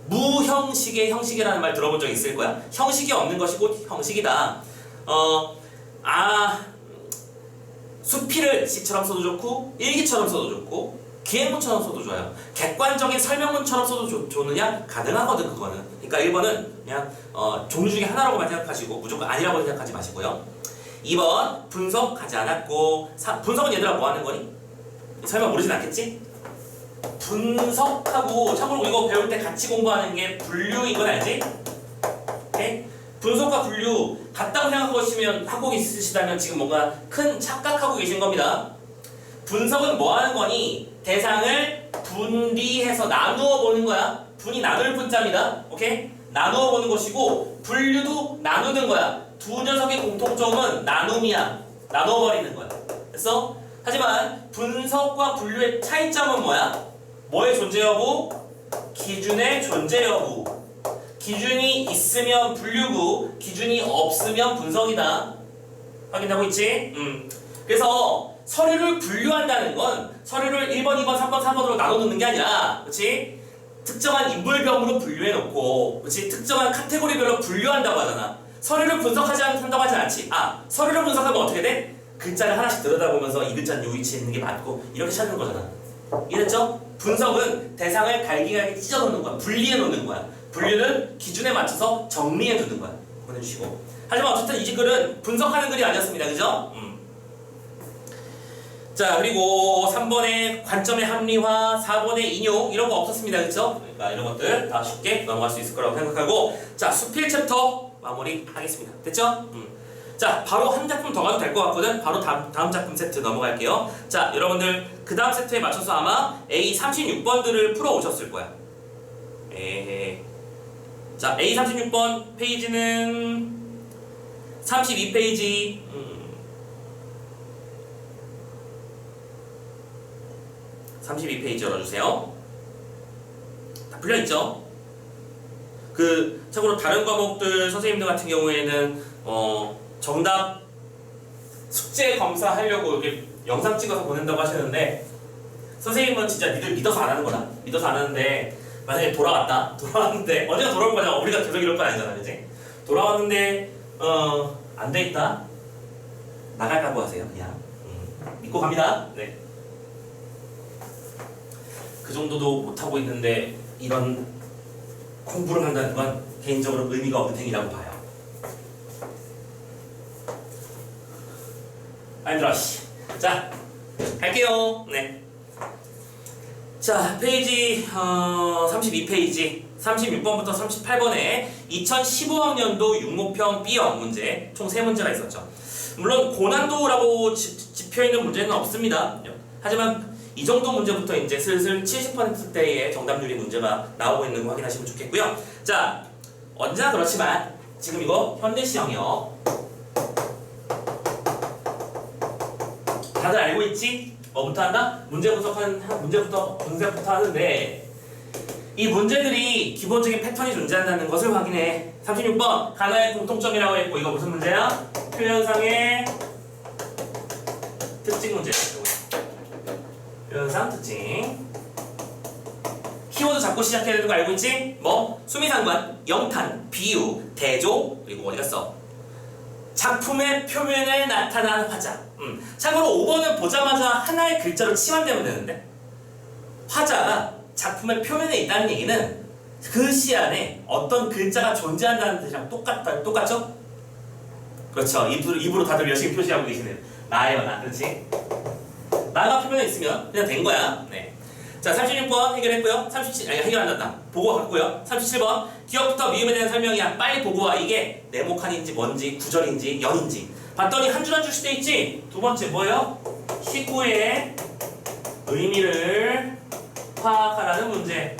무형식의 형식이라는 말 들어본 적 있을 거야. 형식이 없는 것이 곧 형식이다. 수필을 시처럼 써도 좋고 일기처럼 써도 좋고 기행문처럼 써도 좋아요. 객관적인 설명문처럼 써도 좋느냐? 가능하거든 그거는. 그러니까 1번은 그냥 종류 중에 하나라고만 생각하시고 무조건 아니라고 생각하지 마시고요. 2번 분석하지 않았고 분석은 얘들아 뭐 하는 거니? 설명 모르진 않겠지? 분석하고 참고로 이거 배울 때 같이 공부하는 게 분류인 건 알지? 오케이? 분석과 분류 같다고 하고 있으시다면 지금 뭔가 큰 착각하고 계신 겁니다. 분석은 뭐 하는 거니? 대상을 분리해서 나누어 보는 거야. 분이 나눌 분자입니다. 오케이? 나누어 보는 것이고 분류도 나누는 거야. 두 녀석의 공통점은 나눔이야. 나눠 버리는 거야. 됐어? 하지만 분석과 분류의 차이점은 뭐야? 뭐의 존재 여부? 기준의 존재 여부. 기준이 있으면 분류고 기준이 없으면 분석이다. 확인하고 있지? 그래서 서류를 분류한다는 건 서류를 1번, 2번, 3번, 4번으로 나눠놓는 게 아니라 그렇지? 특정한 인물별로 분류해놓고 그렇지? 특정한 카테고리별로 분류한다고 하잖아. 서류를 한다고 하진 않지. 서류를 분석하면 어떻게 돼? 글자를 하나씩 들여다보면서 이 글자는 요 위치에 있는 게 맞고 이렇게 찾는 거잖아. 이해됐죠? 분석은 대상을 갈기갈기 찢어놓는 거야. 분리해놓는 거야. 분류는 기준에 맞춰서 정리해두는 거야. 보내주시고. 하지만 어쨌든 이 글은 분석하는 글이 아니었습니다. 그죠? 자, 그리고 3번의 관점의 합리화, 4번의 인용 이런 거 없었습니다. 그쵸? 그러니까 이런 것들 다 쉽게 넘어갈 수 있을 거라고 생각하고 자, 수필 챕터 마무리하겠습니다. 됐죠? 자, 바로 한 작품 더 가도 될 것 같거든? 바로 다음 작품 세트 넘어갈게요. 자, 여러분들 그 다음 세트에 맞춰서 아마 A 36번들을 풀어 오셨을 거야. 자, A 36번 페이지는 32페이지 32페이지 열어주세요. 다 풀려있죠? 참고로 다른 과목들 선생님들 같은 경우에는 정답 숙제 검사하려고 이렇게 영상 찍어서 보낸다고 하시는데 선생님은 진짜 니들 믿어서 안 하는 거다. 믿어서 안 하는데 만약에 돌아왔는데 언제가 돌아올 거냐? 우리가 계속 이럴 거 아니잖아, 그치? 돌아왔는데 안 돼 있다? 나갈 각오하세요, 그냥. 믿고 갑니다. 네. 그 정도도 못하고 있는데 이런 공부를 한다는 건 개인적으로 의미가 없는 행위라고 봐요. 힘들어. 자, 갈게요. 네. 자, 페이지 32페이지 36번부터 38번에 2015학년도 육목평 B형 문제 총 3문제가 있었죠. 물론 고난도라고 집혀있는 문제는 없습니다. 하지만 이 정도 문제부터 이제 슬슬 70%대의 정답률이 문제가 나오고 있는 거 확인하시면 좋겠고요. 자, 언제나 그렇지만 지금 이거 현대시형이요. 다들 알고 있지? 뭐부터 한다? 문제부터 분석부터 하는데 이 문제들이 기본적인 패턴이 존재한다는 것을 확인해. 36번 하나의 공통점이라고 했고 이거 무슨 문제야? 표현상의 특징 문제. 표현상 특징. 키워드 잡고 시작해야 되는 거 알고 있지? 뭐? 수미상관, 영탄, 비유, 대조, 그리고 어디 갔어? 작품의 표면에 나타난 화자. 참고로 5번은 보자마자 하나의 글자로 치환되면 되는데 화자가 작품의 표면에 있다는 얘기는 그 시 안에 어떤 글자가 존재한다는 뜻이랑 똑같죠? 그렇죠. 입으로 다들 열심히 표시하고 계시네요. 나예요, 나. 그렇지? 나가 표면에 있으면 그냥 된 거야. 네. 자, 36번 해결했고요. 37, 아니, 해결 안 났다. 보고 갔고요. 37번. 기억부터 미음에 대한 설명이야. 빨리 보고 와. 이게 네모칸인지 뭔지, 구절인지, 연인지. 봤더니 한 줄 한 줄씩 돼 있지? 두 번째 뭐예요? 식구의 의미를 파악하라는 문제.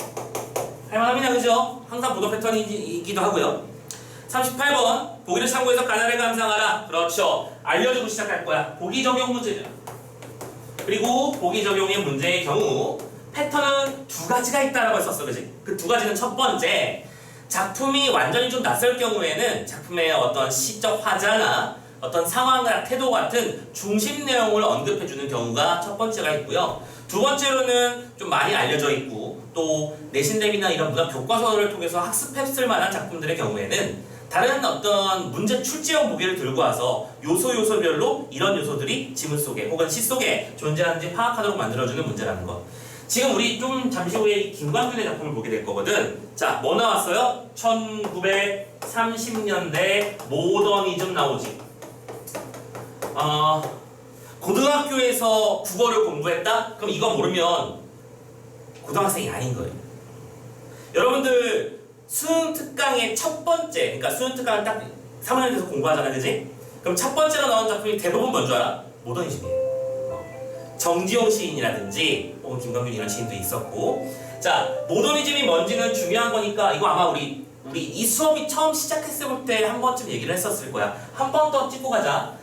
할만합니다, 그죠? 항상 보도 패턴이기도 하고요. 38번. 보기를 참고해서 가나를 감상하라. 그렇죠. 알려주고 시작할 거야. 보기 적용 문제죠. 그리고 보기 적용의 문제의 경우 패턴은 두 가지가 있다라고 했었어, 그지? 그 두 가지는 첫 번째, 작품이 완전히 좀 낯설 경우에는 작품의 어떤 시적 화자나 어떤 상황이나 태도 같은 중심 내용을 언급해주는 경우가 첫 번째가 있고요. 두 번째로는 좀 많이 알려져 있고 또 내신 대비나 이런 문학 교과서를 통해서 학습했을 만한 작품들의 경우에는 다른 어떤 문제 출제형 보기를 들고 와서 요소별로 이런 요소들이 지문 속에 혹은 시 속에 존재하는지 파악하도록 만들어주는 문제라는 거. 지금 우리 좀 잠시 후에 김광균의 작품을 보게 될 거거든. 자, 뭐 나왔어요? 1930년대 모더니즘 나오지. 고등학교에서 국어를 공부했다? 그럼 이거 모르면 고등학생이 아닌 거예요. 여러분들 수능 특강의 첫 번째, 그러니까 수능 특강을 딱 3학년 돼서 공부하잖아, 그지? 그럼 첫 번째로 나온 작품이 대부분 뭔 줄 알아? 모더니즘이에요. 정지용 시인이라든지 혹은 김광균 이런 시인도 있었고, 자, 모더니즘이 뭔지는 중요한 거니까 이거 아마 우리 이 수업이 처음 시작했을 때 한 번쯤 얘기를 했었을 거야. 한 번 더 찍고 가자.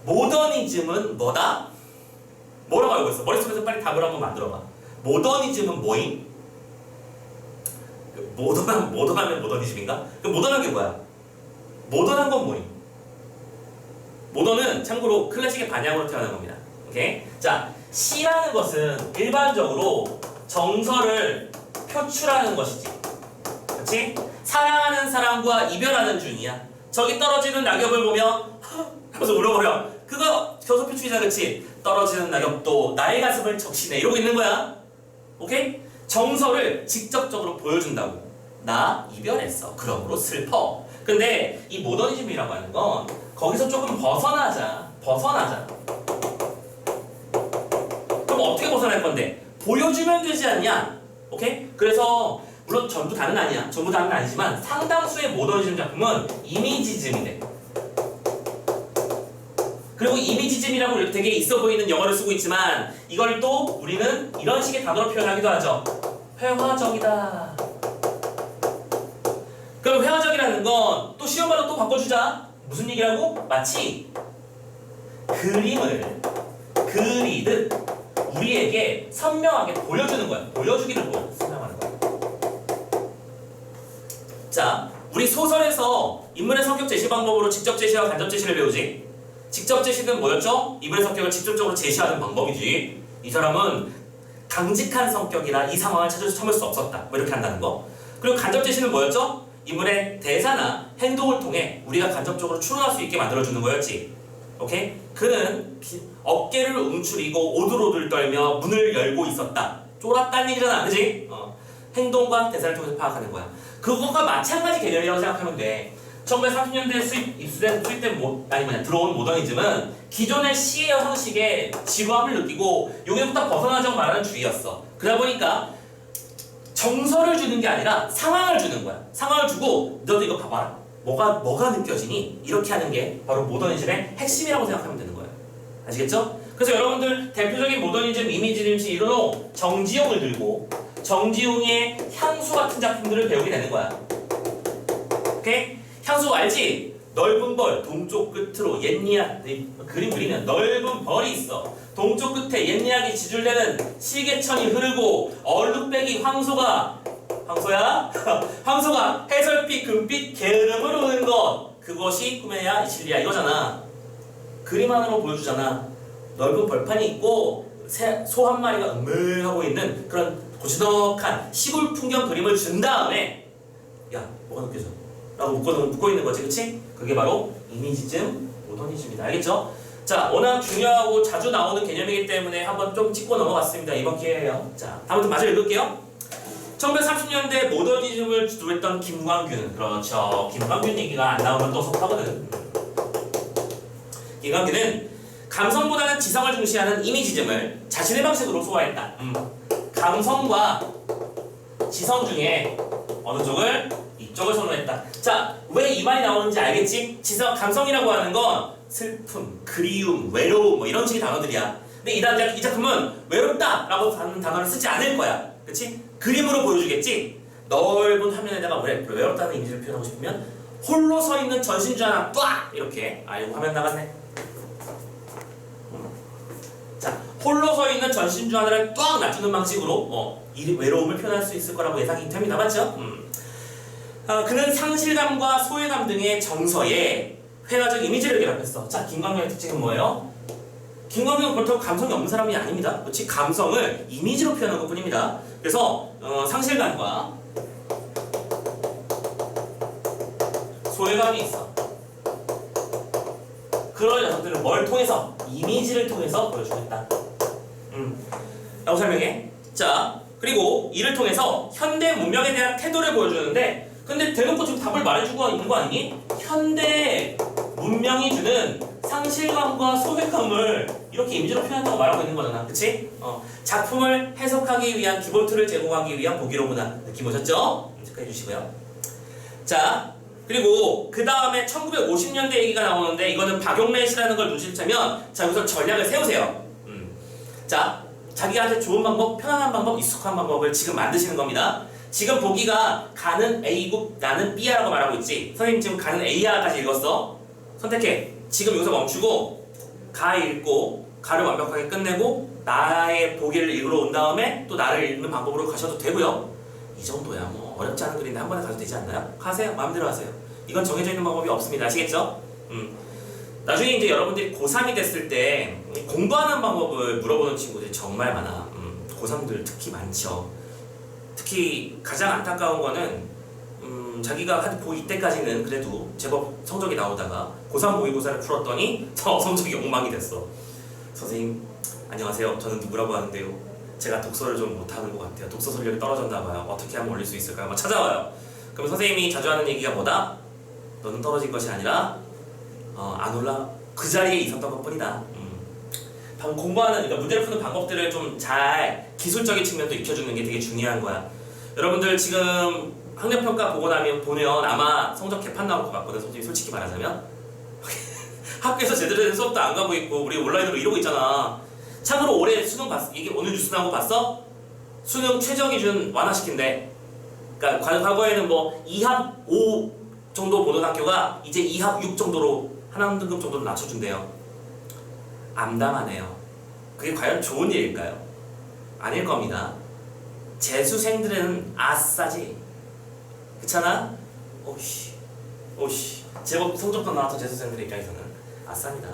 모더니즘은 뭐다? 뭐라고 알고 있어? 머릿속에서 빨리 답을 한번 만들어봐. 모더니즘은 뭐임? 모던하면 모더니즘인가? 그럼 모던한 게 뭐야? 모던한 건 뭐임? 모던은 참고로 클래식의 반향으로 태어난 겁니다. 오케이? 자, 시라는 것은 일반적으로 정서를 표출하는 것이지. 그렇지? 사랑하는 사람과 이별하는 중이야. 저기 떨어지는 낙엽을 보며 하면서 울어버려. 그거 정서 표출이잖아, 그렇지? 떨어지는 낙엽도 나의 가슴을 적시네 이러고 있는 거야. 오케이? 정서를 직접적으로 보여준다고. 나 이별했어. 그러므로 슬퍼. 근데 이 모더니즘이라고 하는 건 거기서 조금 벗어나자. 그럼 어떻게 벗어날 건데? 보여주면 되지 않냐? 오케이? 그래서 물론 전부 다는 아니야. 전부 다는 아니지만 상당수의 모더니즘 작품은 이미지즘이래. 그리고 이미지즘이라고 이렇게 되게 있어 보이는 영어를 쓰고 있지만 이걸 또 우리는 이런 식의 단어로 표현하기도 하죠. 회화적이다. 그럼 회화적이라는 건 또 쉬운 말로 또 바꿔주자. 무슨 얘기라고? 마치 그림을 그리듯 우리에게 선명하게 보여주는 거야. 보여주기를 설명하는 거야. 자, 우리 소설에서 인물의 성격 제시 방법으로 직접 제시와 간접 제시를 배우지. 직접 제시는 뭐였죠? 인물의 성격을 직접적으로 제시하는 방법이지. 이 사람은 강직한 성격이라 이 상황을 참을 수 없었다. 뭐 이렇게 한다는 거. 그리고 간접 제시는 뭐였죠? 인물의 대사나 행동을 통해 우리가 간접적으로 추론할 수 있게 만들어주는 거였지. 오케이? 그는 어깨를 움츠리고 오들오들 떨며 문을 열고 있었다. 쫄았다는 얘기잖아, 그지? 행동과 대사를 통해서 파악하는 거야. 그것과 마찬가지 개념이라고 생각하면 돼. 1930년대에 들어온 모더니즘은 기존의 시의 형식에 지루함을 느끼고 용해부터 벗어나자고 말하는 주의였어. 그러다 보니까 정서를 주는 게 아니라 상황을 주는 거야. 상황을 주고 너도 이거 봐봐라. 뭐가 느껴지니? 이렇게 하는 게 바로 모더니즘의 핵심이라고 생각하면 되는 거예요. 아시겠죠? 그래서 여러분들 대표적인 모더니즘 이미지즘 시인으로 정지용을 들고 정지용의 향수 같은 작품들을 배우게 되는 거야. 오케이? 향수 알지? 넓은 벌, 동쪽 끝으로 그림 그리면 넓은 벌이 있어. 동쪽 끝에 옛니하게 지줄대는 시계천이 흐르고 얼룩배기 황소가 해설빛, 금빛, 게으름을 오는 것. 그것이 꿈에야 이실리야 이거잖아. 그림 안으로 보여주잖아. 넓은 벌판이 있고 소 한 마리가 음물하고 있는 그런 고즈넉한 시골 풍경 그림을 준 다음에 야, 뭐가 느껴져? 라고 묶고 있는 거지, 그치? 그게 바로 이미지즘, 모더니즘이다. 알겠죠? 자, 워낙 중요하고 자주 나오는 개념이기 때문에 한번 좀 짚고 넘어갔습니다. 이번 기회에요. 자, 다음부터 마저 읽을게요. 1930년대 모더니즘을 주도했던 김광균은, 그렇죠. 김광균 얘기가 안 나오면 또 속하거든. 김광균은 감성보다는 지성을 중시하는 이미지즘을 자신의 방식으로 소화했다. 감성과 지성 중에 어느 쪽을? 이쪽을 선호했다. 자, 왜 이 말이 나오는지 알겠지? 감성이라고 하는 건 슬픔, 그리움, 외로움 뭐 이런 식의 단어들이야. 근데 이 작품은 외롭다라고 하는 단어를 쓰지 않을 거야. 그치? 그림으로 보여주겠지? 넓은 화면에다가 외롭다는 이미지를 표현하고 싶으면 홀로 서 있는 전신주 하나 딱 이렇게. 아이고 화면 나갔네. 자, 홀로 서 있는 전신주 하나를 딱 낮추는 방식으로 이 외로움을 표현할 수 있을 거라고 예상이 됩니다. 맞죠? 그는 상실감과 소외감 등의 정서에 회화적 이미지를 결합했어. 자, 김광명의 특징은 뭐예요? 김광명은 그렇다고 감성이 없는 사람이 아닙니다. 그렇지? 감성을 이미지로 표현한 것 뿐입니다. 그래서 상실감과 소외감이 있어. 그런 녀석들을 뭘 통해서? 이미지를 통해서 보여주겠다. 라고 설명해. 자, 그리고 이를 통해서 현대 문명에 대한 태도를 보여주는데, 근데 대놓고 지금 답을 말해주고 있는 거 아니니? 현대 문명이 주는 상실감과 소외감을 이렇게 이미지로 표현한다고 말하고 있는 거잖아. 그치? 작품을 해석하기 위한 기본 툴을 제공하기 위한 보기로구나. 느낌 오셨죠? 체크해 주시고요. 자, 그리고 그 다음에 1950년대 얘기가 나오는데, 이거는 박용래 씨라는 걸 눈치를 채면, 자, 여기서 전략을 세우세요. 자, 자기한테 좋은 방법, 편안한 방법, 익숙한 방법을 지금 만드시는 겁니다. 지금 보기가 가는 A고 나는 B야라고 말하고 있지. 선생님 지금 가는 A야까지 읽었어. 선택해. 지금 여기서 멈추고 가 읽고 가를 완벽하게 끝내고 나의 보기를 읽으러 온 다음에 또 나를 읽는 방법으로 가셔도 되고요. 이 정도야. 뭐 어렵지 않은 글인데 한 번에 가도 되지 않나요? 가세요. 마음대로 하세요. 이건 정해져 있는 방법이 없습니다. 아시겠죠? 나중에 이제 여러분들이 고3이 됐을 때 공부하는 방법을 물어보는 친구들이 정말 많아. 고3들 특히 많죠. 특히 가장 안타까운 거는 자기가 한 고2 때까지는 그래도 제법 성적이 나오다가 고3 모의고사를 풀었더니 성적이 엉망이 됐어. 선생님 안녕하세요. 저는 누구라고 하는데요. 제가 독서를 좀 못하는 것 같아요. 독서 설력이 떨어졌나 봐요. 어떻게 하면 올릴 수 있을까요? 막 찾아와요. 그럼 선생님이 자주 하는 얘기가 뭐다? 너는 떨어진 것이 아니라 안 올라 그 자리에 있었던 것 뿐이다. 공부하는, 그러니까 문제를 푸는 방법들을 좀 잘 기술적인 측면도 익혀주는 게 되게 중요한 거야. 여러분들 지금 학력평가 보고 보면 아마 성적 개판 나올 것 같거든. 솔직히 말하자면 학교에서 제대로 된 수업도 안 가고 있고 우리 온라인으로 이러고 있잖아. 참고로 올해 수능 봤어? 이게 오늘 뉴스 나온 거 봤어? 수능 최저 기준 완화시킨대. 그러니까 과거에는 뭐 2합 5 정도 보는 학교가 이제 2합 6 정도로 한 등급 정도로 낮춰준대요. 암담하네요. 그게 과연 좋은 일일까요? 아닐 겁니다. 재수생들은 아싸지. 그렇잖아? 오씨. 제법 성적도 나왔던 재수생들 입장에서는 아싸입니다.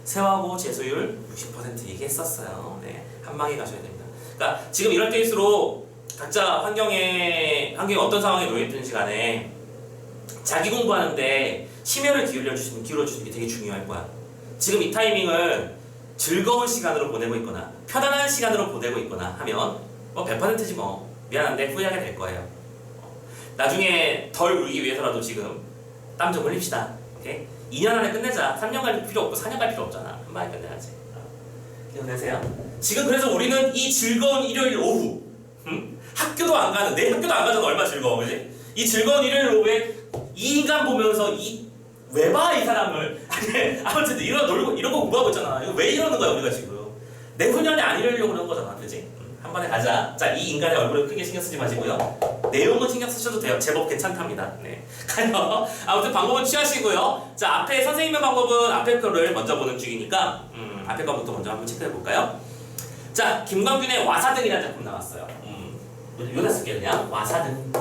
세하고 재수율 60% 얘기했었어요. 네, 한 방에 가셔야 됩니다. 그러니까 지금 이럴 때일수록 각자 환경에 어떤 상황에 놓여 있든지 간에 자기 공부하는데 심혈을 기울여주시는 게 되게 중요할 거야. 지금 이 타이밍을 즐거운 시간으로 보내고 있거나 편안한 시간으로 보내고 있거나 하면 뭐 100%지 뭐. 미안한데 후회하게 될 거예요. 나중에 덜 울기 위해서라도 지금 땀 좀 흘립시다. 오케이? 2년 안에 끝내자. 3년 갈 필요 없고 4년 갈 필요 없잖아. 한 방에 끝내야지. 기억 내세요? 지금 그래서 우리는 이 즐거운 일요일 오후 학교도 안 가는, 내 학교도 안 가도 얼마나 즐거워, 그지? 이 즐거운 일요일 오후에 이 인간 보면서 왜 봐, 이 사람을. 아무튼 이러고 공부하고 있잖아. 이거 왜 이러는 거야, 우리가 지금. 내후년에 안 이러려고 그러는 거잖아, 그지? 한 번에 가자. 자, 이 인간의 얼굴을 크게 신경 쓰지 마시고요. 내용은 신경 쓰셔도 돼요. 제법 괜찮답니다. 네. 가요. 아무튼 방법은 취하시고요. 자, 앞에 선생님의 방법은 앞에 거를 먼저 보는 중이니까 앞에 거부터 먼저 한번 체크해 볼까요? 자, 김광균의 와사등이라는 작품 나왔어요. 요다 쓸게요, 그냥. 와사등.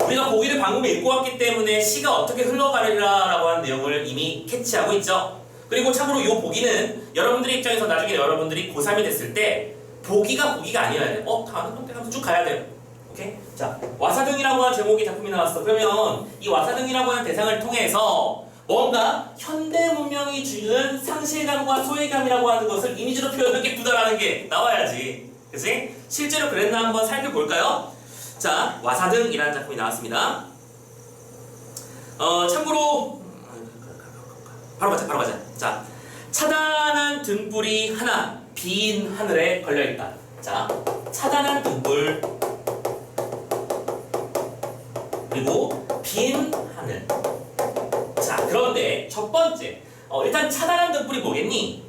우리가 보기를 방금 읽고 왔기 때문에 시가 어떻게 흘러가리라라고 하는 내용을 이미 캐치하고 있죠. 그리고 참고로 이 보기는 여러분들의 입장에서 나중에 여러분들이 고3이 됐을 때 보기가 아니어야 돼. 다른 건데 하면서 쭉 가야 돼요. 오케이? 자, 와사등이라고 하는 제목의 작품이 나왔어. 그러면 이 와사등이라고 하는 대상을 통해서 뭔가 현대 문명이 주는 상실감과 소외감이라고 하는 것을 이미지로 표현하겠구나라는 게 나와야지. 그치? 실제로 그랬나 한번 살펴볼까요? 자, 와사등이라는 작품이 나왔습니다. 참고로 바로 가자. 자, 차단한 등불이 하나 빈 하늘에 걸려있다. 자, 차단한 등불 그리고 빈 하늘. 자, 그런데 첫 번째 일단 차단한 등불이 뭐겠니?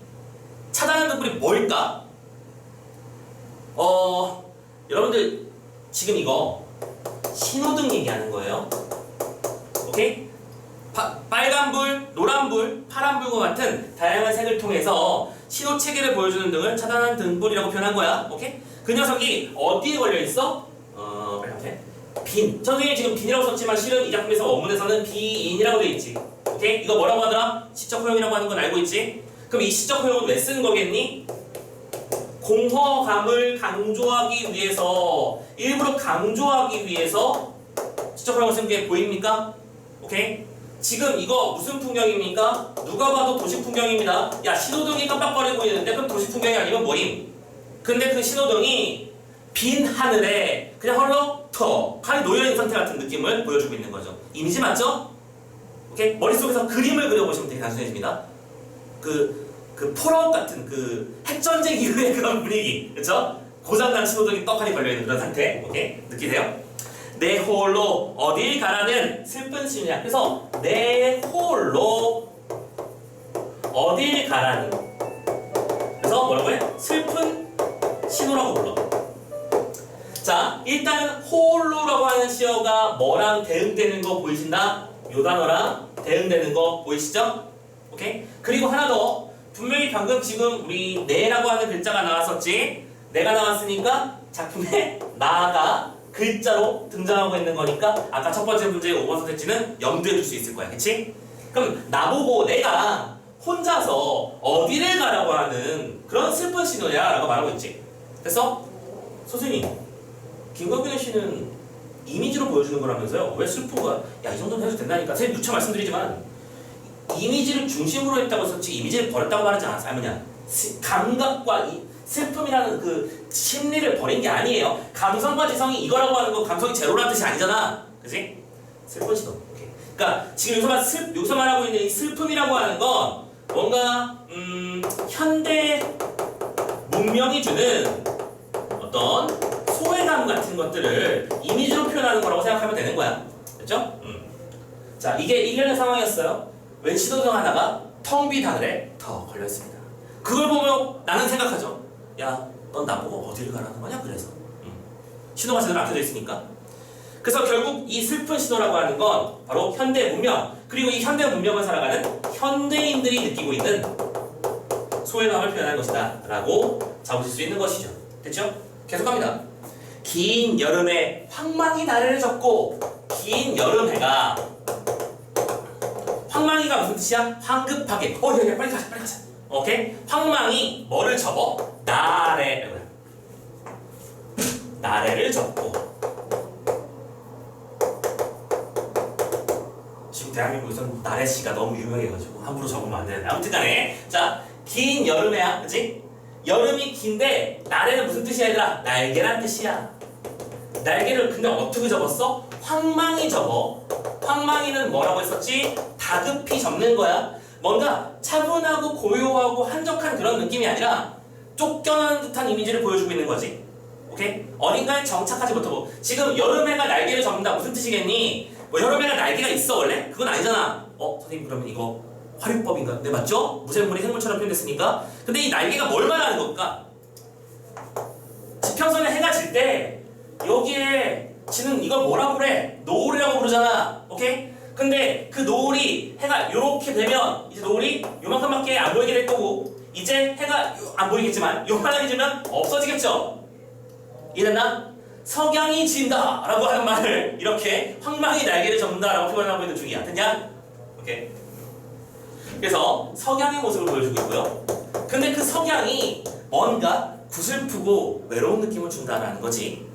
차단한 등불이 뭘까? 여러분들 지금 이거 신호등 얘기하는 거예요. 오케이? 빨간불, 노란불, 파란불과 같은 다양한 색을 통해서 신호 체계를 보여주는 등을 차단한 등불이라고 표현한 거야. 오케이? 그 녀석이 어디에 걸려있어? 빨간색. 빈. 선생님이 지금 빈이라고 썼지만 실은 이 작품에서 원문에서는 비인이라고 되어 있지. 오케이? 이거 뭐라고 하더라? 시적 허용이라고 하는 건 알고 있지? 그럼 이 시적 허용은 왜 쓰는 거겠니? 공허감을 강조하기 위해서, 일부러 강조하기 위해서 시적 허용을 쓴 게 보입니까? 오케이? 지금 이거 무슨 풍경입니까? 누가 봐도 도시 풍경입니다. 야, 신호등이 깜빡거리고 있는데 그럼 도시 풍경이 아니면 뭐임? 근데 그 신호등이 빈 하늘에 그냥 헐렁터 팔이 놓여있는 상태 같은 느낌을 보여주고 있는 거죠. 이미지 맞죠? 오케이? 머릿속에서 그림을 그려보시면 되게 단순해집니다. 그 폴아웃 같은 그 핵전쟁 이후의 그런 분위기, 그쵸? 고장난 신호등이 떡하니 걸려있는 그런 상태. 오케이? 느끼세요? 내 홀로 어딜 가라는 슬픈 신호야. 그래서 내 홀로 어딜 가라는, 그래서 뭐라고 해? 슬픈 신호라고 불러. 자, 일단 홀로라고 하는 시어가 뭐랑 대응되는 거 보이신다? 요 단어랑 대응되는 거 보이시죠? 오케이? 그리고 하나 더, 분명히 방금 지금 우리 내라고 하는 글자가 나왔었지? 내가 나왔으니까 작품에 나가 글자로 등장하고 있는 거니까 아까 첫 번째 문제의 5번 선택지는 염두에 둘 수 있을 거야. 그치? 그럼 나보고 내가 혼자서 어디를 가라고 하는 그런 슬픈 신호야 라고 말하고 있지. 됐어? 선생님, 김광균 씨는 이미지로 보여주는 거라면서요? 왜 슬픈 거야? 야, 이 정도는 해도 된다니까. 선생님 누차 말씀드리지만 이미지를 중심으로 했다고 해서 이미지를 버렸다고 말하지 않았어. 아니냐? 감각과 이 슬픔이라는 그 심리를 버린 게 아니에요. 감성과 지성이 이거라고 하는 거 감성이 제로라는 뜻이 아니잖아. 그치? 슬픈 신호. 오케이. 그러니까 지금 여기서 말하고 있는 이 슬픔이라고 하는 건 뭔가 현대 문명이 주는 어떤 소외감 같은 것들을 이미지로 표현하는 거라고 생각하면 되는 거야. 됐죠? 자, 이게 일련의 상황이었어요. 웬 신호등 하나가 텅 빈 하늘에 더 걸려있습니다. 그걸 보면 나는 생각하죠. 야, 넌 나보고 어디를 가라는 거냐? 그래서 신호가 제대로 안 켜져 있으니까. 그래서 결국 이 슬픈 신호라고 하는 건 바로 현대 문명, 그리고 이 현대 문명을 살아가는 현대인들이 느끼고 있는 소외감을 표현하는 것이다 라고 잡으실 수 있는 것이죠. 됐죠? 계속합니다. 긴 여름에 황망이 나래를 젓고, 긴 여름해가, 황망이가 무슨 뜻이야? 황급하게. 야, 빨리 가자. 오케이? 황망이 뭐를 접어? 나래를 접고. 지금 대한민국에서는 나래씨가 너무 유명해가지고 함부로 접으면 안 되는데, 아무튼 간에 자, 긴 여름에야, 그치? 여름이 긴데 나래는 무슨 뜻이야 얘들아? 날개란 뜻이야. 날개를 근데 어떻게 접었어? 황망이 접어. 황망이는 뭐라고 했었지? 다급히 접는 거야. 뭔가 차분하고 고요하고 한적한 그런 느낌이 아니라 쫓겨나는 듯한 이미지를 보여주고 있는 거지. 오케이? 어딘가에 정착하지 못하고. 지금 여름해가 날개를 접는다 무슨 뜻이겠니? 뭐 여름해가 날개가 있어 원래? 그건 아니잖아. 선생님 그러면 이거 화류법인가? 네 맞죠? 무생물이 생물처럼 표현됐으니까. 근데 이 날개가 뭘 말하는 걸까? 지평선에 해가 질 때 여기에 지는 이걸 뭐라고 그래? 노을이라고 부르잖아. 오케이? 근데 그 노을이 해가 요렇게 되면 이제 노을이 요만큼밖에 안 보이게 될 거고, 이제 해가 안 보이겠지만 요만하게 지면 없어지겠죠? 이랬나? 석양이 진다 라고 하는 말을 이렇게 황망이 날개를 접는다 라고 표현하고 있는 중이야. 됐냐? 오케이. 그래서 석양의 모습을 보여주고 있고요. 근데 그 석양이 뭔가 구슬프고 외로운 느낌을 준다라는 거지.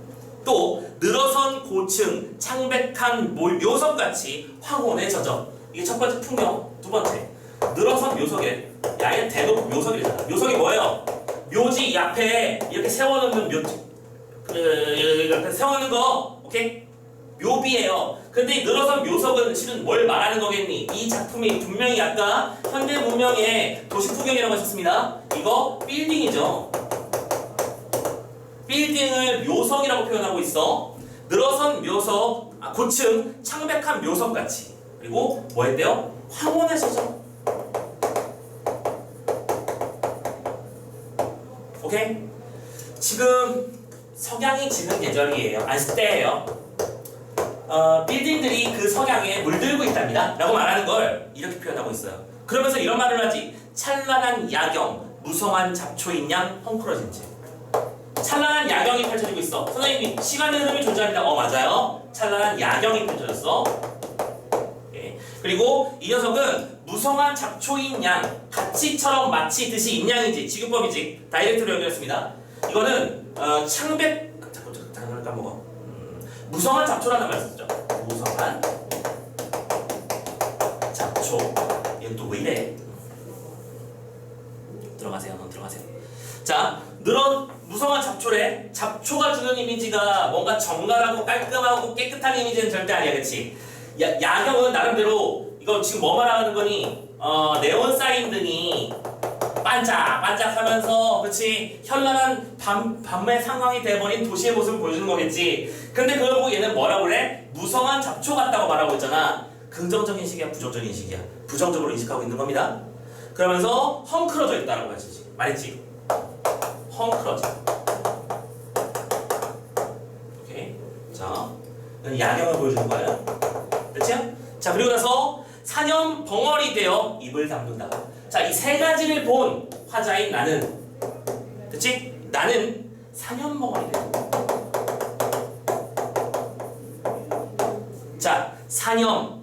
또 늘어선 고층, 창백한 묘석같이 황혼에 젖어. 이게 첫 번째 풍경. 두 번째, 늘어선 묘석에, 야, 얘 대놓고 묘석이잖아. 묘석이 뭐예요? 묘지 앞에 이렇게 세워놓는 묘지, 이렇게 세워놓는 거, 오케이? 묘비예요. 근데 이 늘어선 묘석은 실은 뭘 말하는 거겠니? 이 작품이 분명히 아까 현대 문명의 도시 풍경이라고 했었습니다. 이거 빌딩이죠. 빌딩을 묘석이라고 표현하고 있어. 늘어선 묘석, 고층 창백한 묘석같이. 그리고 뭐 했대요? 황혼해서죠. 오케이? 지금 석양이 지는 계절이에요. 때예요. 빌딩들이 그 석양에 물들고 있답니다. 라고 말하는 걸 이렇게 표현하고 있어요. 그러면서 이런 말을 하지. 찬란한 야경, 무성한 잡초인 양 헝클어진 채. 찬란한 야경이 펼쳐지고 있어. 선생님이 시간의 흐름이 존재합니다. 맞아요. 찬란한 야경이 펼쳐졌어. 예. 그리고 이 녀석은 무성한 잡초인 양, 가치처럼 마치 듯이 인양이지, 지급법이지, 다이렉트로 연결했습니다. 이거는 잠깐 까먹어. 무성한 잡초라는 말 썼죠. 무성한 잡초. 얘는 또 왜 이래? 들어가세요. 넌 들어가세요. 자, 무성한 잡초래. 잡초가 주는 이미지가 뭔가 정갈하고 깔끔하고 깨끗한 이미지는 절대 아니야, 그렇지? 야경은 나름대로 이거 지금 뭐 말하는 거니? 네온 사인 등이 반짝반짝하면서, 그렇지? 현란한 밤의 상황이 돼버린 도시의 모습을 보여주는 거겠지. 근데 그걸 보고 얘는 뭐라고 그래? 무성한 잡초 같다고 말하고 있잖아. 긍정적인 식이야, 부정적인 식이야? 부정적으로 인식하고 있는 겁니다. 그러면서 헝클어져 있다라고 말했지. 헝클어져. 오케이. 자, 야경을 보여주는 거예요. 그렇죠? 자, 그리고 나서 사념 벙어리 되어 입을 다문다. 자, 이 세 가지를 본 화자인 나는, 그치? 나는 사념 벙어리 되어. 자, 사념.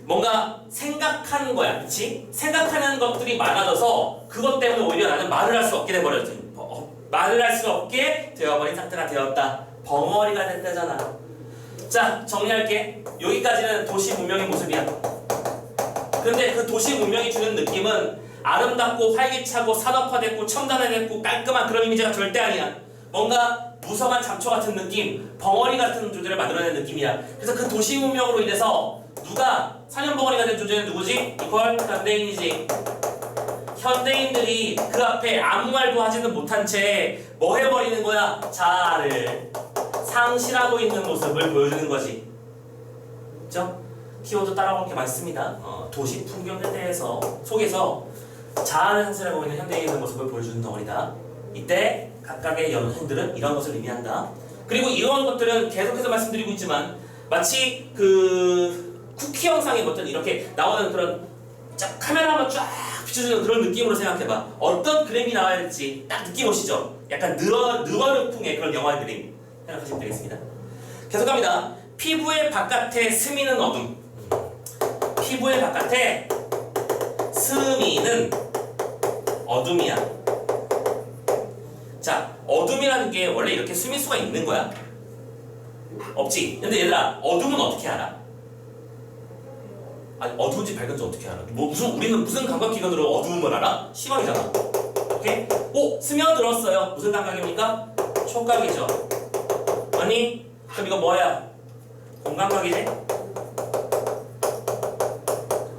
뭔가 생각하는 거야, 그치? 생각하는 것들이 많아져서 그것 때문에 오히려 나는 말을 할 수 없게 돼버렸지. 말을 할 수 없게 되어버린 상태가 되었다. 벙어리가 됐다잖아. 자, 정리할게. 여기까지는 도시 문명의 모습이야. 근데 그 도시 문명이 주는 느낌은 아름답고 활기차고 산업화됐고 첨단화됐고 깔끔한 그런 이미지가 절대 아니야. 뭔가 무성한 잡초 같은 느낌, 벙어리 같은 존재를 만들어낸 느낌이야. 그래서 그 도시 문명으로 인해서 누가 사념 벙어리가 된 존재는 누구지? 이퀄 현대인이지. 현대인들이 그 앞에 아무 말도 하지는 못한 채 뭐 해버리는 거야? 자아를 상실하고 있는 모습을 보여주는 거지. 그죠? 키워드 따라오는 게 많습니다. 도시 풍경에 대해서 속에서 자아를 상실하고 있는 현대인의 모습을 보여주는 덩어리다. 이때 각각의 연행들은 이런 것을 의미한다. 그리고 이런 것들은 계속해서 말씀드리고 있지만 마치 그 쿠키 영상의 것들 이렇게 나오는 그런 카메라만 쫙 비춰주는 그런 느낌으로 생각해봐. 어떤 그림이 나와야 될지 딱 느낌 오시죠? 약간 느와르풍의 그런 영화 그림 생각하시면 되겠습니다. 계속합니다. 피부의 바깥에 스미는 어둠. 피부의 바깥에 스미는 어둠이야. 자, 어둠이라는 게 원래 이렇게 스밀 수가 있는 거야? 없지. 근데 얘들아, 어둠은 어떻게 알아? 아니, 어두운지 밝은지 어떻게 알아? 우리는 무슨 감각기관으로 어두움을 알아? 시각이잖아. 오케이? 스며들었어요. 무슨 감각입니까? 촉각이죠. 아니, 그럼 이거 뭐야? 공감각이지?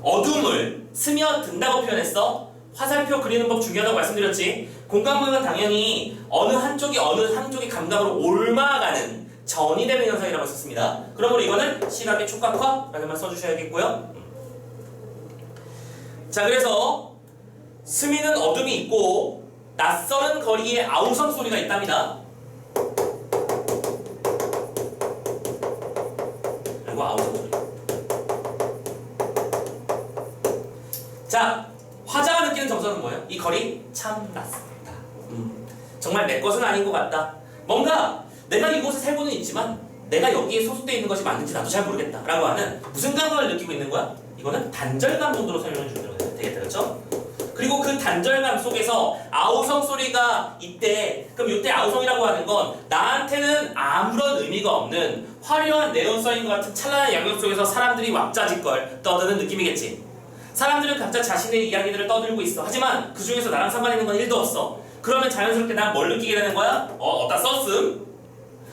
어둠을 스며든다고 표현했어. 화살표 그리는 법 중요하다고 말씀드렸지. 공감각은 당연히 어느 한쪽이 감각으로 옮아가는 전이 되는 현상이라고 했었습니다. 그러므로 이거는 시각의 촉각화라는 말 써주셔야겠고요. 자, 그래서 스미는 어둠이 있고 낯설은 거리에 아우성 소리가 있답니다. 그리고 아우성 소리. 자, 화자가 느끼는 정서는 뭐예요? 이 거리 참 낯설다. 정말 내 것은 아닌 것 같다. 뭔가 내가 이곳에 살고는 있지만 내가 여기에 소속되어 있는 것이 맞는지 나도 잘 모르겠다 라고 하는 무슨 감각을 느끼고 있는 거야? 이거는 단절감 정도로 설명해 주면 되겠다, 그렇죠? 그리고 그 단절감 속에서 아우성 소리가 있대. 그럼 이때 아우성이라고 하는 건 나한테는 아무런 의미가 없는 화려한 네온사인과 같은 찬란한 양력 속에서 사람들이 왁자지껄 떠드는 느낌이겠지. 사람들은 각자 자신의 이야기들을 떠들고 있어. 하지만 그 중에서 나랑 상관 있는 건 1도 없어. 그러면 자연스럽게 난 뭘 느끼게 되는 거야? 어디다 썼음?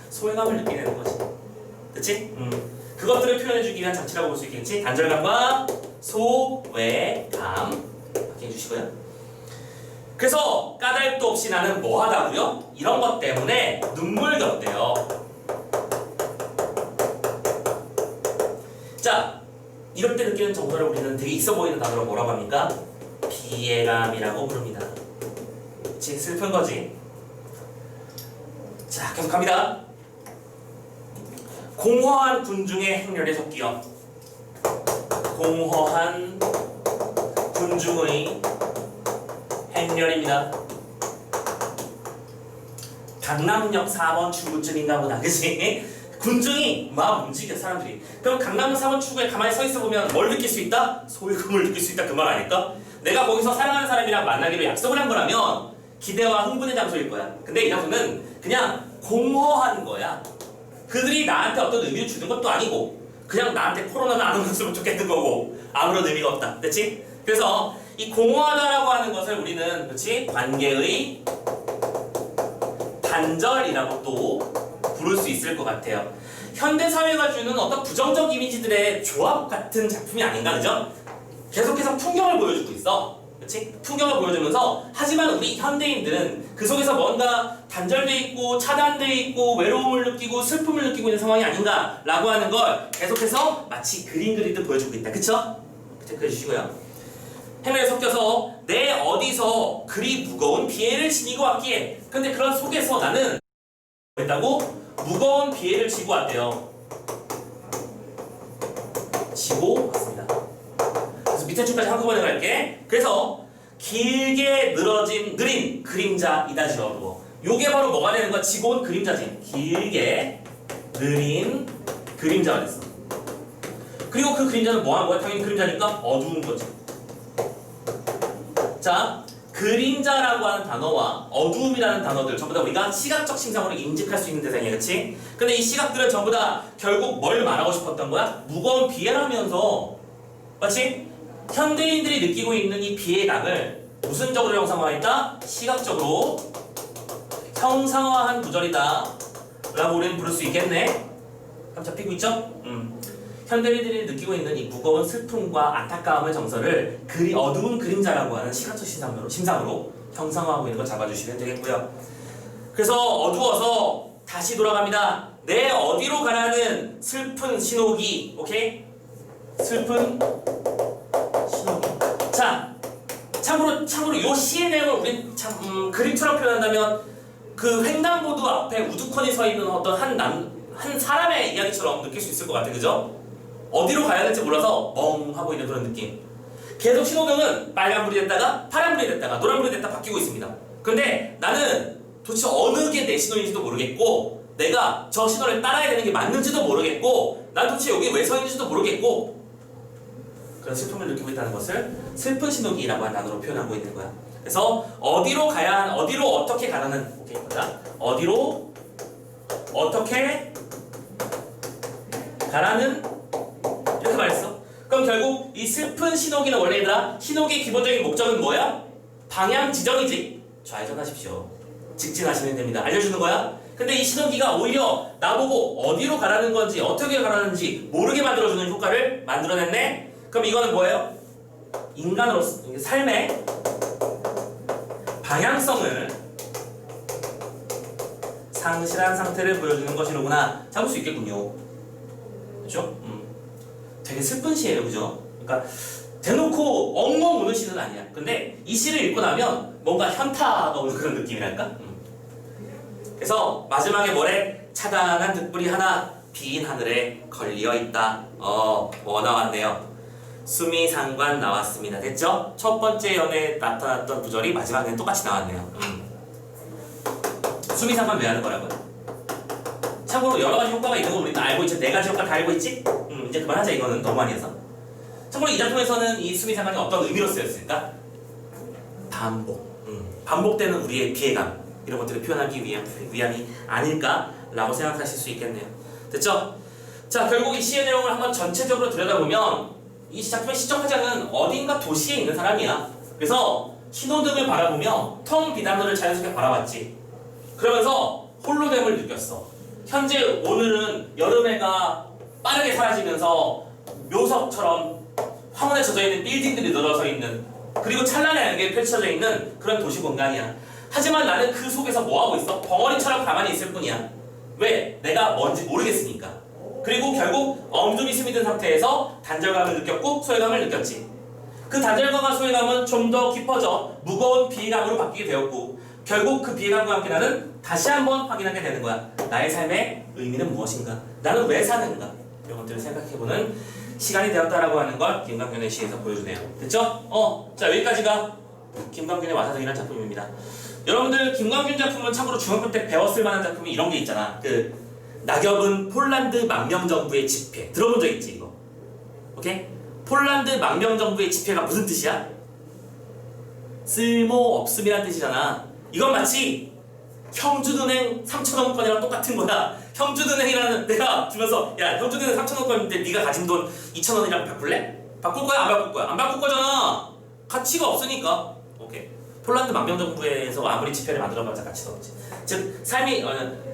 소외감을 느끼게 되는 거지. 그치? 그것들을 표현해주기 위한 장치라고 볼 수 있겠지. 단절감과 소외감 확인해 주시고요. 그래서 까닭도 없이 나는 뭐하다고요? 이런 것 때문에 눈물 겹대요. 자, 이럴 때 느끼는 정서를 우리는 되게 있어 보이는 단어로 뭐라고 합니까? 비애감이라고 부릅니다. 그치? 슬픈 거지. 자, 계속 갑니다. 공허한 군중의 행렬에 섞여. 공허한 군중의 행렬입니다. 강남역 4번 출구쯤인가 보다. 그치? 군중이 막 움직여 사람들이. 그럼 강남역 4번 출구에 가만히 서 있어 보면 뭘 느낄 수 있다? 소유금을 느낄 수 있다 그 말 아닐까? 내가 거기서 사랑하는 사람이랑 만나기로 약속을 한 거라면 기대와 흥분의 장소일 거야. 근데 이 장소는 그냥 공허한 거야. 그들이 나한테 어떤 의미를 주는 것도 아니고 그냥 나한테 코로나는 안 오면 좋겠는 거고 아무런 의미가 없다. 그렇지? 그래서 이 공허하다라고 하는 것을 우리는 그렇지? 관계의 단절이라고 또 부를 수 있을 것 같아요. 현대사회가 주는 어떤 부정적 이미지들의 조합 같은 작품이 아닌가, 그죠? 계속해서 풍경을 보여주고 있어. 그치? 풍경을 보여주면서 하지만 우리 현대인들은 그 속에서 뭔가 단절돼 있고 차단돼 있고 외로움을 느끼고 슬픔을 느끼고 있는 상황이 아닌가 라고 하는 걸 계속해서 마치 그림 그리듯 보여주고 있다. 그쵸? 체크해 주시고요. 행렬에 섞여서 내 어디서 그리 무거운 비애를 지니고 왔기에 근데 그런 속에서 나는 했다고? 무거운 비애를 지고 왔대요. 지고 왔습니다. 그래서 밑에 줄까지 한꺼번에 갈게. 그래서 길게 느린 그림자이다 지어도 요게 바로 뭐가 되는 거야? 지고 온 그림자지. 길게 느린 그림자가 됐어. 그리고 그 그림자는 뭐 하는 거야? 당연히 그림자니까 어두운 거지. 자, 그림자라고 하는 단어와 어두움이라는 단어들 전부 다 우리가 시각적 심상으로 인식할 수 있는 대상이야, 그치? 근데 이 시각들은 전부 다 결국 뭘 말하고 싶었던 거야? 무거운 비애라면서, 맞지? 현대인들이 느끼고 있는 이 비애감을 무슨 적으로 형상화했다? 시각적으로 형상화한 구절이다 라고 우리는 부를 수 있겠네? 감 잡히고 있죠? 현대인들이 느끼고 있는 이 무거운 슬픔과 안타까움의 정서를 어두운 그림자라고 하는 시각적 심상으로 형상화하고 있는 걸 잡아주시면 되겠고요. 그래서 어두워서 다시 돌아갑니다. 내 어디로 가라는 슬픈 신호기, 오케이? 슬픈 신호기. 자, 참고로 요 시의 내용을 우린 그림처럼 표현한다면 그 횡단보도 앞에 우두커니 서 있는 어떤 한 사람의 이야기처럼 느낄 수 있을 것 같아, 그죠? 어디로 가야 될지 몰라서 멍하고 있는 그런 느낌. 계속 신호등은 빨간불이 됐다가 파란불이 됐다가 노란불이 됐다 바뀌고 있습니다. 근데 나는 도대체 어느 게 내 신호인지도 모르겠고 내가 저 신호를 따라야 되는 게 맞는지도 모르겠고 난 도대체 여기 왜 서 있는지도 모르겠고 그런 슬픔을 느끼고 있다는 것을 슬픈 신호기라고 하는 단어로 표현하고 있는 거야. 그래서 어디로 어떻게 가라는, 오케이, 보자. 어디로 어떻게 가라는 이렇게 말했어. 그럼 결국 이 슬픈 신호기는 원래 얘들아 신호기의 기본적인 목적은 뭐야? 방향 지정이지. 좌회전하십시오. 직진하시면 됩니다. 알려주는 거야. 근데 이 신호기가 오히려 나보고 어디로 가라는 건지 어떻게 가라는지 모르게 만들어주는 효과를 만들어냈네. 그럼 이거는 뭐예요? 인간으로서 삶의 방향성을 상실한 상태를 보여주는 것이로구나 잡을 수 있겠군요. 그렇죠? 되게 슬픈 시예요, 그죠? 그러니까 대놓고 엉엉 우는 시는 아니야. 근데 이 시를 읽고 나면 뭔가 현타가 오는 그런 느낌이랄까? 그래서 마지막에 뭐래? 차단한 등불이 하나 빈 하늘에 걸려 있다. 뭐 나왔네요. 수미상관 나왔습니다. 됐죠? 첫 번째 연애에 나타났던 구절이 마지막에는 똑같이 나왔네요. 수미상관 왜 하는 거라고요? 참고로 여러 가지 효과가 있는 거 우리는 알고 있지. 네 가지 효과 다 알고 있지? 이제 그만하자. 이거는 너무 많이 해서. 참고로 이 작품에서는 이 수미상관이 어떤 의미로 쓰였을까? 반복되는 우리의 피해감 이런 것들을 표현하기 위함이 아닐까라고 생각하실 수 있겠네요. 됐죠? 자, 결국 이 시의 내용을 한번 전체적으로 들여다보면 이 작품의 시적 화장은 어딘가 도시에 있는 사람이야. 그래서 신호등을 바라보며 텅 빈 하늘을 자연스럽게 바라봤지. 그러면서 홀로됨을 느꼈어. 현재 오늘은 여름해가 빠르게 사라지면서 묘석처럼 황혼에 젖어있는 빌딩들이 늘어서 있는, 그리고 찬란하게 펼쳐져 있는 그런 도시 공간이야. 하지만 나는 그 속에서 뭐하고 있어? 벙어리처럼 가만히 있을 뿐이야. 왜? 내가 뭔지 모르겠으니까. 그리고 결국 엄두이 스며든 상태에서 단절감을 느꼈고 소외감을 느꼈지. 그 단절감과 소외감은 좀 더 깊어져 무거운 비애감으로 바뀌게 되었고, 결국 그 비애감과 함께 나는 다시 한번 확인하게 되는 거야. 나의 삶의 의미는 무엇인가? 나는 왜 사는가? 이런 것들을 생각해보는 시간이 되었다라고 하는 걸 김광균의 시에서 보여주네요. 됐죠? 자, 여기까지가 김광균의 와사등이라는 작품입니다. 여러분들 김광균 작품은 참고로 중학교 때 배웠을 만한 작품이 이런 게 있잖아. 그 낙엽은 폴란드 망명정부의 집회. 들어본 적 있지 이거? 오케이? 폴란드 망명정부의 집회가 무슨 뜻이야? 쓸모없음이란 뜻이잖아. 이건 마치 형준은행 3,000원 건이랑 똑같은 거야. 형준은행이라는, 내가 주면서 야 형준은행 3,000원 건인데 네가 가진 돈 2,000원이랑 바꿀래? 바꿀 거야? 안 바꿀 거야? 안 바꿀 거잖아. 가치가 없으니까. 오케이. 폴란드 망명정부에서 아무리 집회를 만들어봤자 가치가 없지. 즉 삶이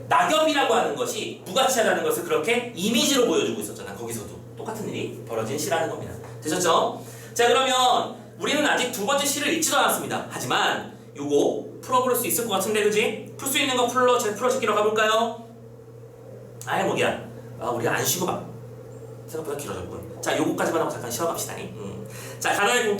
낙엽이라고 하는 것이 무가치하다는 것을 그렇게 이미지로 보여주고 있었잖아. 거기서도 똑같은 일이 벌어진 시라는 겁니다. 되셨죠? 자, 그러면 우리는 아직 두 번째 시를 읽지도 않았습니다. 하지만 요거 풀어볼 수 있을 것 같은데, 그지? 풀 수 있는 거 풀어제끼러 가볼까요? 아이 뭐야, 우리 안 쉬고 막 생각보다 길어졌군. 자, 요거까지만 하고 잠깐 쉬어갑시다. 자, 가나의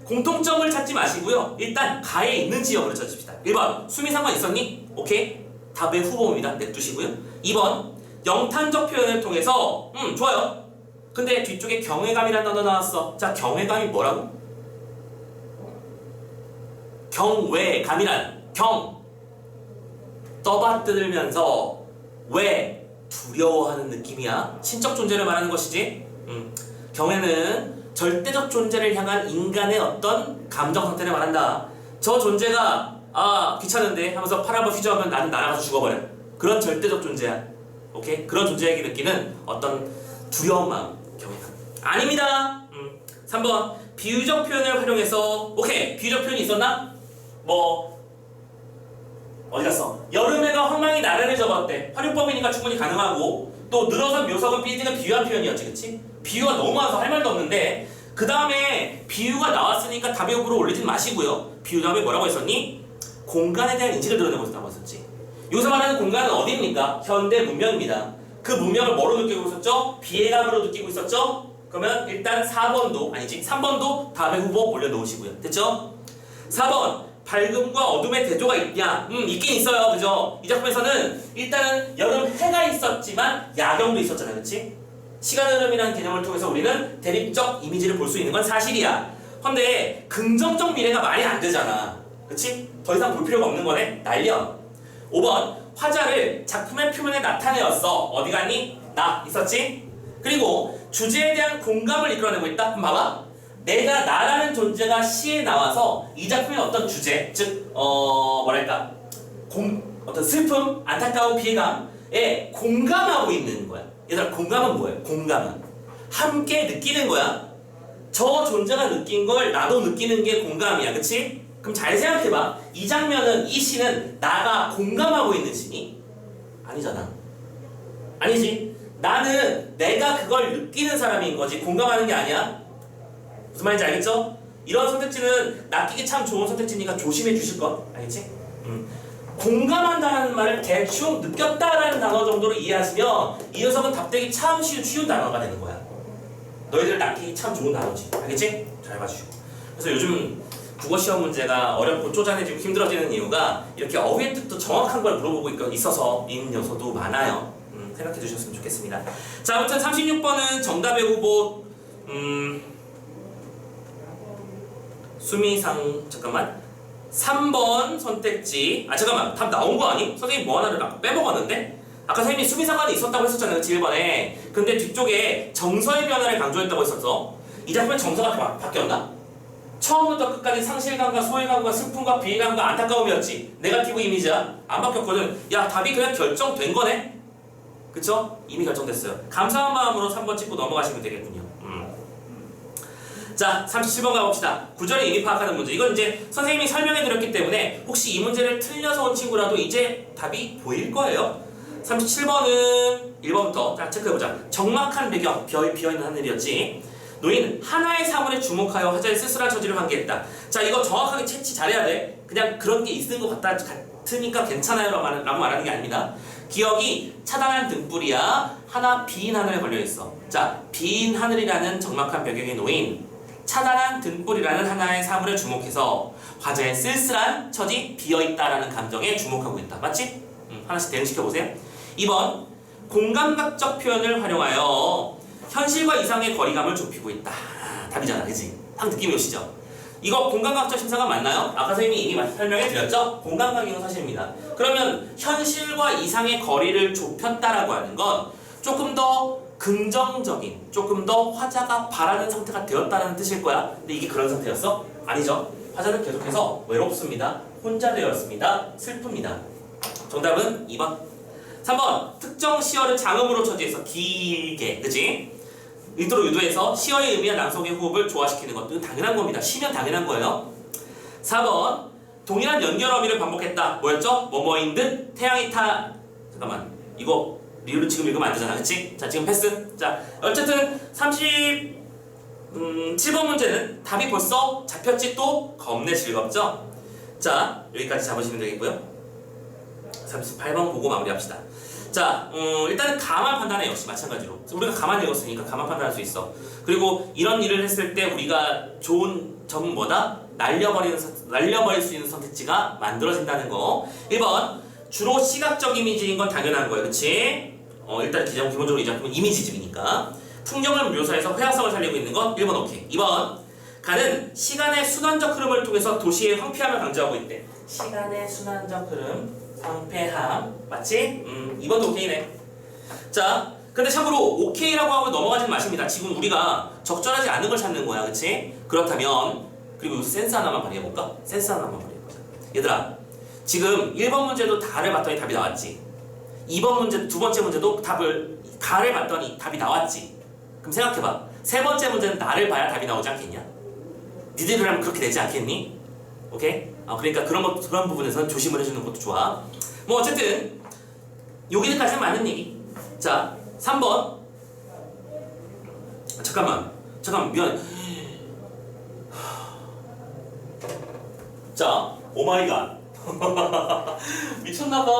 공통점을 찾지 마시고요. 일단 가에 있는 지역으로 찾읍시다. 1번 수미 상관 있었니? 오케이, 답의 후보입니다. 냅두시고요. 2번 영탄적 표현을 통해서 좋아요. 근데 뒤쪽에 경외감이라는 단어 나왔어. 자, 경외감이 뭐라고? 경외감이란 떠받들면서 왜 두려워하는 느낌이야. 신적 존재를 말하는 것이지. 경외는 절대적 존재를 향한 인간의 어떤 감정 상태를 말한다. 저 존재가 귀찮은데 하면서 팔 한번 휘저으면 나는 날아가서 죽어버려. 그런 절대적 존재야. 오케이? 그런 존재에게 느끼는 어떤 두려운 마음, 경외감. 아닙니다. 3번 비유적 표현을 활용해서, 오케이, 비유적 표현이 있었나? 어디 갔어? 여름에가 황망히 나래를 접었대. 활용법이니까 충분히 가능하고, 또 늘어선 묘석은 빌딩은 비유한 표현이었지, 그치? 비유가 너무 많아서 할 말도 없는데, 그 다음에 비유가 나왔으니까 답의 후보로 올리진 마시고요. 비유 다음에 뭐라고 했었니? 공간에 대한 인식을 드러내고 있다고 했었지. 여기서 말하는 공간은 어디입니까? 현대 문명입니다. 그 문명을 뭐로 느끼고 있었죠? 비애감으로 느끼고 있었죠? 그러면 일단 4번도, 아니지, 3번도 답의 후보 올려놓으시고요. 됐죠? 4번 밝음과 어둠의 대조가 있냐? 있긴 있어요. 그죠? 이 작품에서는 일단은 여름 해가 있었지만 야경도 있었잖아요. 그치? 시간 흐름이라는 개념을 통해서 우리는 대립적 이미지를 볼 수 있는 건 사실이야. 근데 긍정적 미래가 말이 안 되잖아. 그치? 더 이상 볼 필요가 없는 거네? 날려. 5번 화자를 작품의 표면에 나타내었어. 어디 갔니? 나 있었지? 그리고 주제에 대한 공감을 이끌어내고 있다. 그럼 봐봐. 내가 나라는 존재가 시에 나와서 이 작품의 어떤 주제, 즉 뭐랄까 어떤 슬픔, 안타까운 비애감에 공감하고 있는 거야. 얘들아, 공감은 뭐예요? 공감은 함께 느끼는 거야. 저 존재가 느낀 걸 나도 느끼는 게 공감이야. 그치? 그럼 잘 생각해봐. 이 장면은, 이 시는 나가 공감하고 있는 시니? 아니잖아. 아니지. 나는 내가 그걸 느끼는 사람인 거지 공감하는 게 아니야. 무슨 말인지 알겠죠? 이런 선택지는 낚이기 참 좋은 선택지니까 조심해 주실 것. 알겠지? 공감한다는 말을 대충 느꼈다라는 단어 정도로 이해하시면 이 녀석은 답되기 참 쉬운 단어가 되는 거야. 너희들 낚이기 참 좋은 단어지. 알겠지? 잘 봐주시고. 그래서 요즘 국어 시험 문제가 어렵고 쪼잔해지고 힘들어지는 이유가 이렇게 어휘의 뜻도 정확한 걸 물어보고 있어서인 요소도 많아요. 생각해 주셨으면 좋겠습니다. 자, 아무튼 36번은 정답의 후보 수미상, 잠깐만, 3번 선택지. 잠깐만, 답 나온 거 아니? 선생님 뭐 하나를 빼먹었는데? 아까 선생님이 수미상관이 있었다고 했었잖아요. 그치? 1번에. 근데 뒤쪽에 정서의 변화를 강조했다고 했었어. 이 작품의 정서가 바뀌었나? 처음부터 끝까지 상실감과 소외감과 슬픔과 비애감과 안타까움이었지. 네거티브 이미지야. 안 바뀌었거든. 야, 답이 그냥 결정된 거네? 그쵸? 이미 결정됐어요. 감사한 마음으로 3번 찍고 넘어가시면 되겠군요. 자, 37번 가봅시다. 구절을 이미 파악하는 문제. 이건 이제 선생님이 설명해 드렸기 때문에 혹시 이 문제를 틀려서 온 친구라도 이제 답이 보일 거예요. 37번은 1번부터 자 체크해보자. 적막한 배경, 비어있는 하늘이었지. 노인 하나의 사물에 주목하여 화자의 쓸쓸한 처지를 환기했다. 자 이거 정확하게 채취 잘해야 돼. 그냥 그런 게 있는 것 같으니까 괜찮아요 라고 말하는 게 아닙니다. 기억이 차단한 등불이야 하나 빈 하늘에 걸려있어. 자 빈 하늘이라는 적막한 배경에 놓인 차단한 등불이라는 하나의 사물에 주목해서 화자의 쓸쓸한 처지 비어있다라는 감정에 주목하고 있다. 맞지? 하나씩 대응시켜보세요. 2번 공감각적 표현을 활용하여 현실과 이상의 거리감을 좁히고 있다. 답이잖아, 그치? 딱 느낌이 오시죠? 이거 공감각적 심사가 맞나요? 아까 선생님이 이미 설명해 드렸죠? 공감각이 사실입니다. 그러면 현실과 이상의 거리를 좁혔다라고 하는 건 조금 더 긍정적인, 조금 더 화자가 바라는 상태가 되었다는 뜻일 거야. 근데 이게 그런 상태였어? 아니죠. 화자는 계속해서 외롭습니다. 혼자 되었습니다. 슬픕니다. 정답은 2번. 3번 특정 시어를 장음으로 처지해서 길게, 그치? 의도로 유도해서 시어의 의미와 낭송의 호흡을 조화시키는 것도 당연한 겁니다. 시면 당연한 거예요. 4번 동일한 연결 어미를 반복했다. 뭐였죠? 뭐뭐인 듯 태양이 타... 잠깐만 이거 리을은 지금 읽으면 안 되잖아, 그치? 자 지금 패스. 자 어쨌든 37번 문제는 답이 벌써 잡혔지. 또 겁내 즐겁죠? 자 여기까지 잡으시면 되겠고요. 38번 보고 마무리합시다. 자, 일단은 가만 판단해. 역시 마찬가지로 우리가 가만 읽었으니까 가만 판단할 수 있어. 그리고 이런 일을 했을 때 우리가 좋은 점은 뭐다? 날려버릴 수 있는 선택지가 만들어진다는 거. 1번 주로 시각적 이미지인 건 당연한 거예요, 그치? 일단 기본적으로 이 작품은 이미지집이니까 풍경을 묘사해서 회화성을 살리고 있는 건 1번 오케이. 2번 가는 시간의 순환적 흐름을 통해서 도시의 황폐함을 강조하고 있대. 시간의 순환적 흐름 황폐함 맞지? 2번도 오케이네. 자 근데 참고로 오케이라고 하고 넘어가지 마십니다. 지금 우리가 적절하지 않은 걸 찾는 거야, 그치? 그렇다면 그리고 여기서 센스 하나만 발휘해볼까? 센스 하나만 발휘해보자. 얘들아 지금 1번 문제도 다를 봤더니 답이 나왔지. 2번 문제, 두 번째 문제도 가를 봤더니 답이 나왔지. 그럼 생각해봐. 세 번째 문제는 나를 봐야 답이 나오지 않겠냐? 니들이라면 그렇게 되지 않겠니? 오케이? 그러니까 그런 부분에서는 조심을 해주는 것도 좋아. 뭐 어쨌든 여기까지는 맞는 얘기. 자 3번 잠깐만 미안. 자 오마이갓 미쳤나봐.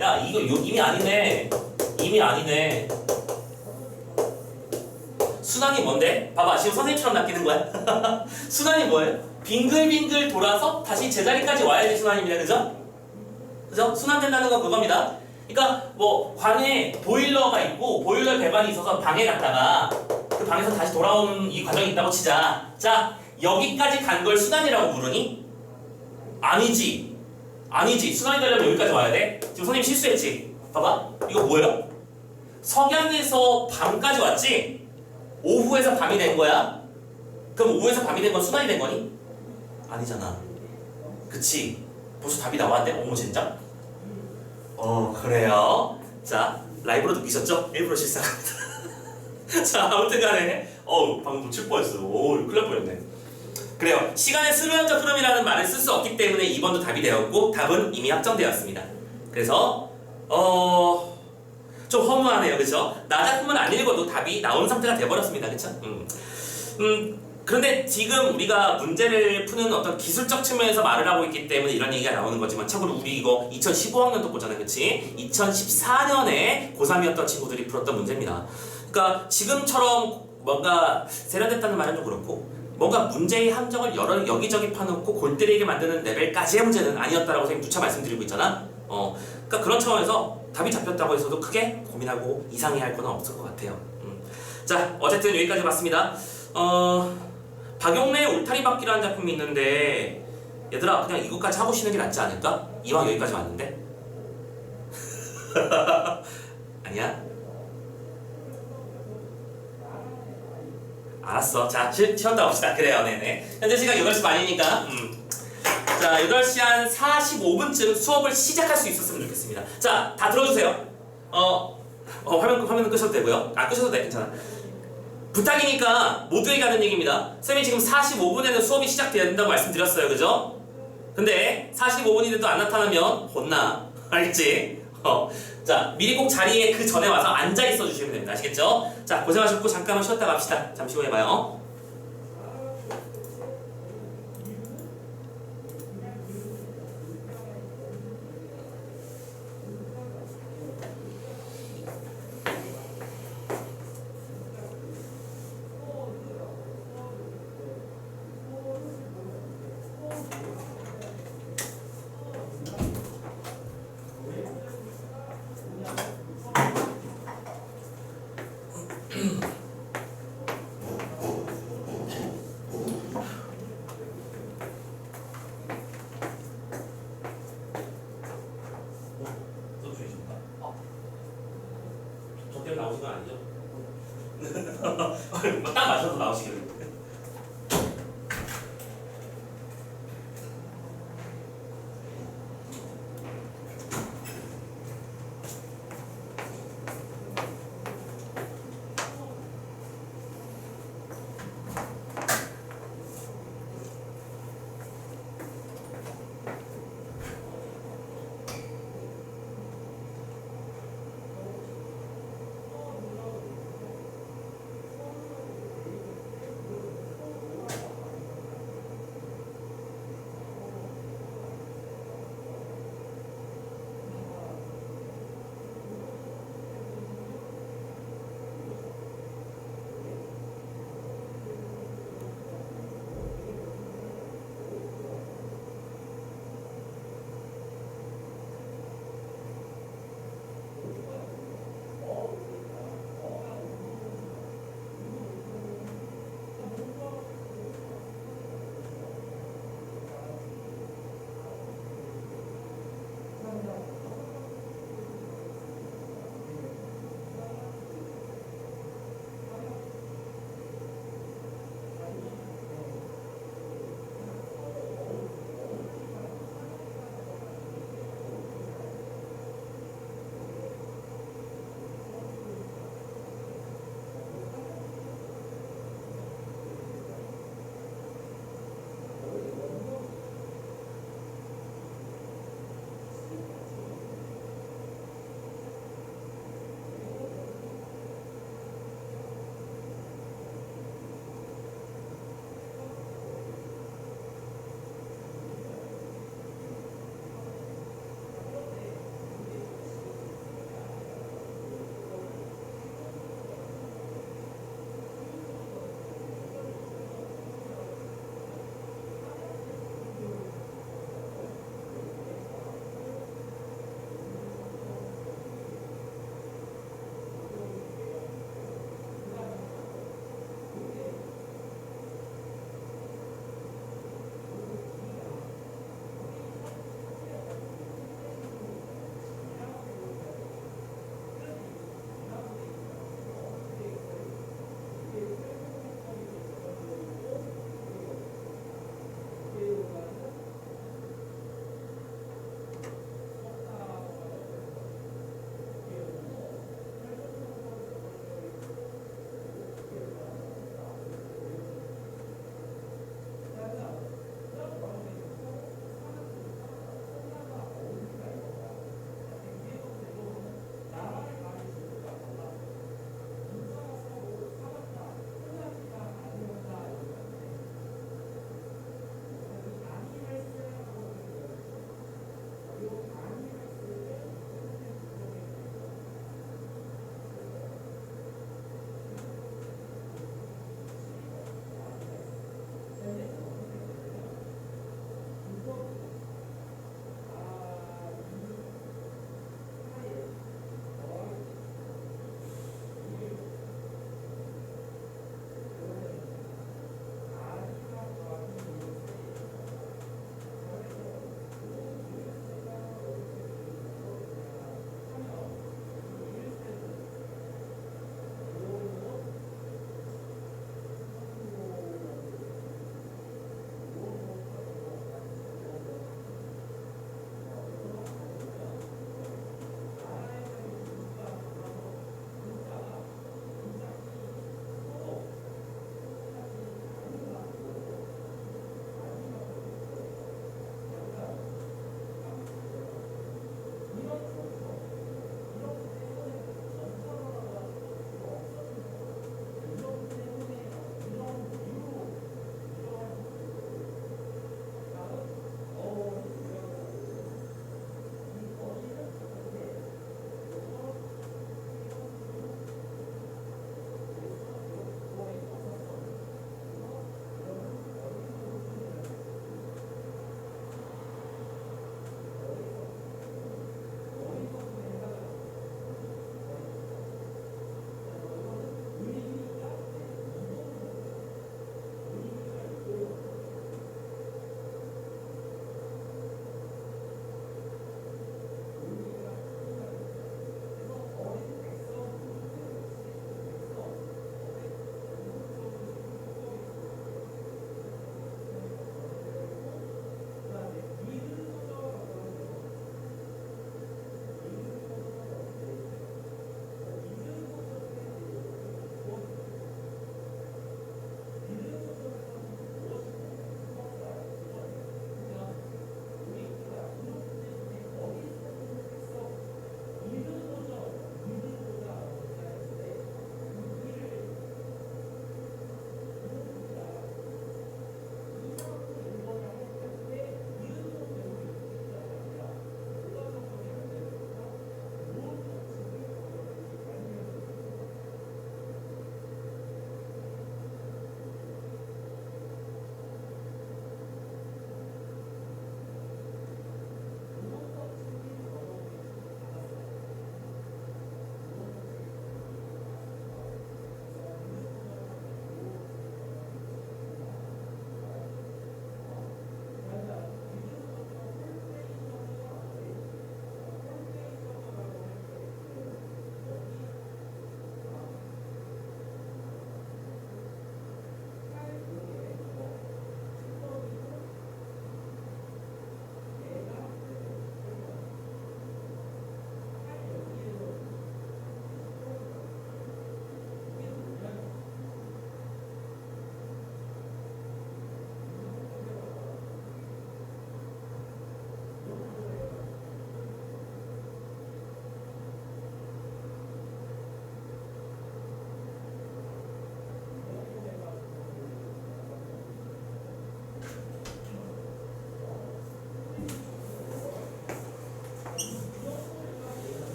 야 이거 이미 아니네. 순환이 뭔데? 봐봐 지금 선생님처럼 낚이는 거야. 순환이 뭐예요? 빙글빙글 돌아서 다시 제자리까지 와야지 순환입니다. 그죠? 순환된다는 건 그겁니다. 그러니까 뭐 방에 보일러가 있고 보일러 배관이 있어서 방에 갔다가 그 방에서 다시 돌아오는 이 과정이 있다고 치자. 자 여기까지 간 걸 순환이라고 부르니? 아니지. 순환이 되려면 여기까지 와야 돼. 지금 선생님 실수했지? 봐봐 이거 뭐예요? 석양에서 밤까지 왔지? 오후에서 밤이 된 거야? 그럼 오후에서 밤이 된 건 순환이 된 거니? 아니잖아. 그치? 벌써 답이 나왔는데? 어머 진짜? 그래요. 자 라이브로 느끼셨죠? 일부러 실수합니다. 자 아무튼 간에 방금 놓칠 뻔했어. 큰일 날 뻔했네. 그래요. 시간의 순환적 흐름이라는 말을 쓸 수 없기 때문에 2번도 답이 되었고 답은 이미 확정되었습니다. 그래서 좀 허무하네요, 그쵸? 나 작품을 안 읽어도 답이 나온 상태가 돼버렸습니다, 그쵸? 그런데 지금 우리가 문제를 푸는 어떤 기술적 측면에서 말을 하고 있기 때문에 이런 얘기가 나오는 거지만 참고로 우리 이거 2015학년도 보잖아요, 그치? 2014년에 고3이었던 친구들이 풀었던 문제입니다. 그러니까 지금처럼 뭔가 세련됐다는 말은 좀 그렇고 뭔가 문제의 함정을 여기저기 파놓고 골 때리게 만드는 레벨까지의 문제는 아니었다라고 선생님 누차 말씀드리고 있잖아. 그러니까 그런 차원에서 답이 잡혔다고 해서도 크게 고민하고 이상해할 건 없을 것 같아요. 자 어쨌든 여기까지 봤습니다. 박용래의 울타리바퀴라는 작품이 있는데 얘들아 그냥 이것까지 하고 쉬는 게 낫지 않을까? 이왕 여기까지 왔는데? 아니야? 알았어. 자 쉬었다 봅시다. 그래요. 네네. 현재 시간 8시 반이니까 자 8시 한 45분쯤 수업을 시작할 수 있었으면 좋겠습니다. 자 다 들어주세요. 화면은 끄셔도 되고요. 안 끄셔도 돼. 괜찮아. 부탁이니까 모두에게 하는 얘기입니다. 쌤이 지금 45분에는 수업이 시작돼야 된다고 말씀드렸어요. 그죠? 근데 45분이 돼도 안 나타나면 혼나. 알겠지? 자, 미리 꼭 자리에 그 전에 와서 앉아 있어 주시면 됩니다. 아시겠죠? 자, 고생하셨고 잠깐만 쉬었다 갑시다. 잠시 후에 봐요. 또 주의십니다. 저 때문에 나오신 건 아니죠? 딱 맞춰서 나오시기를.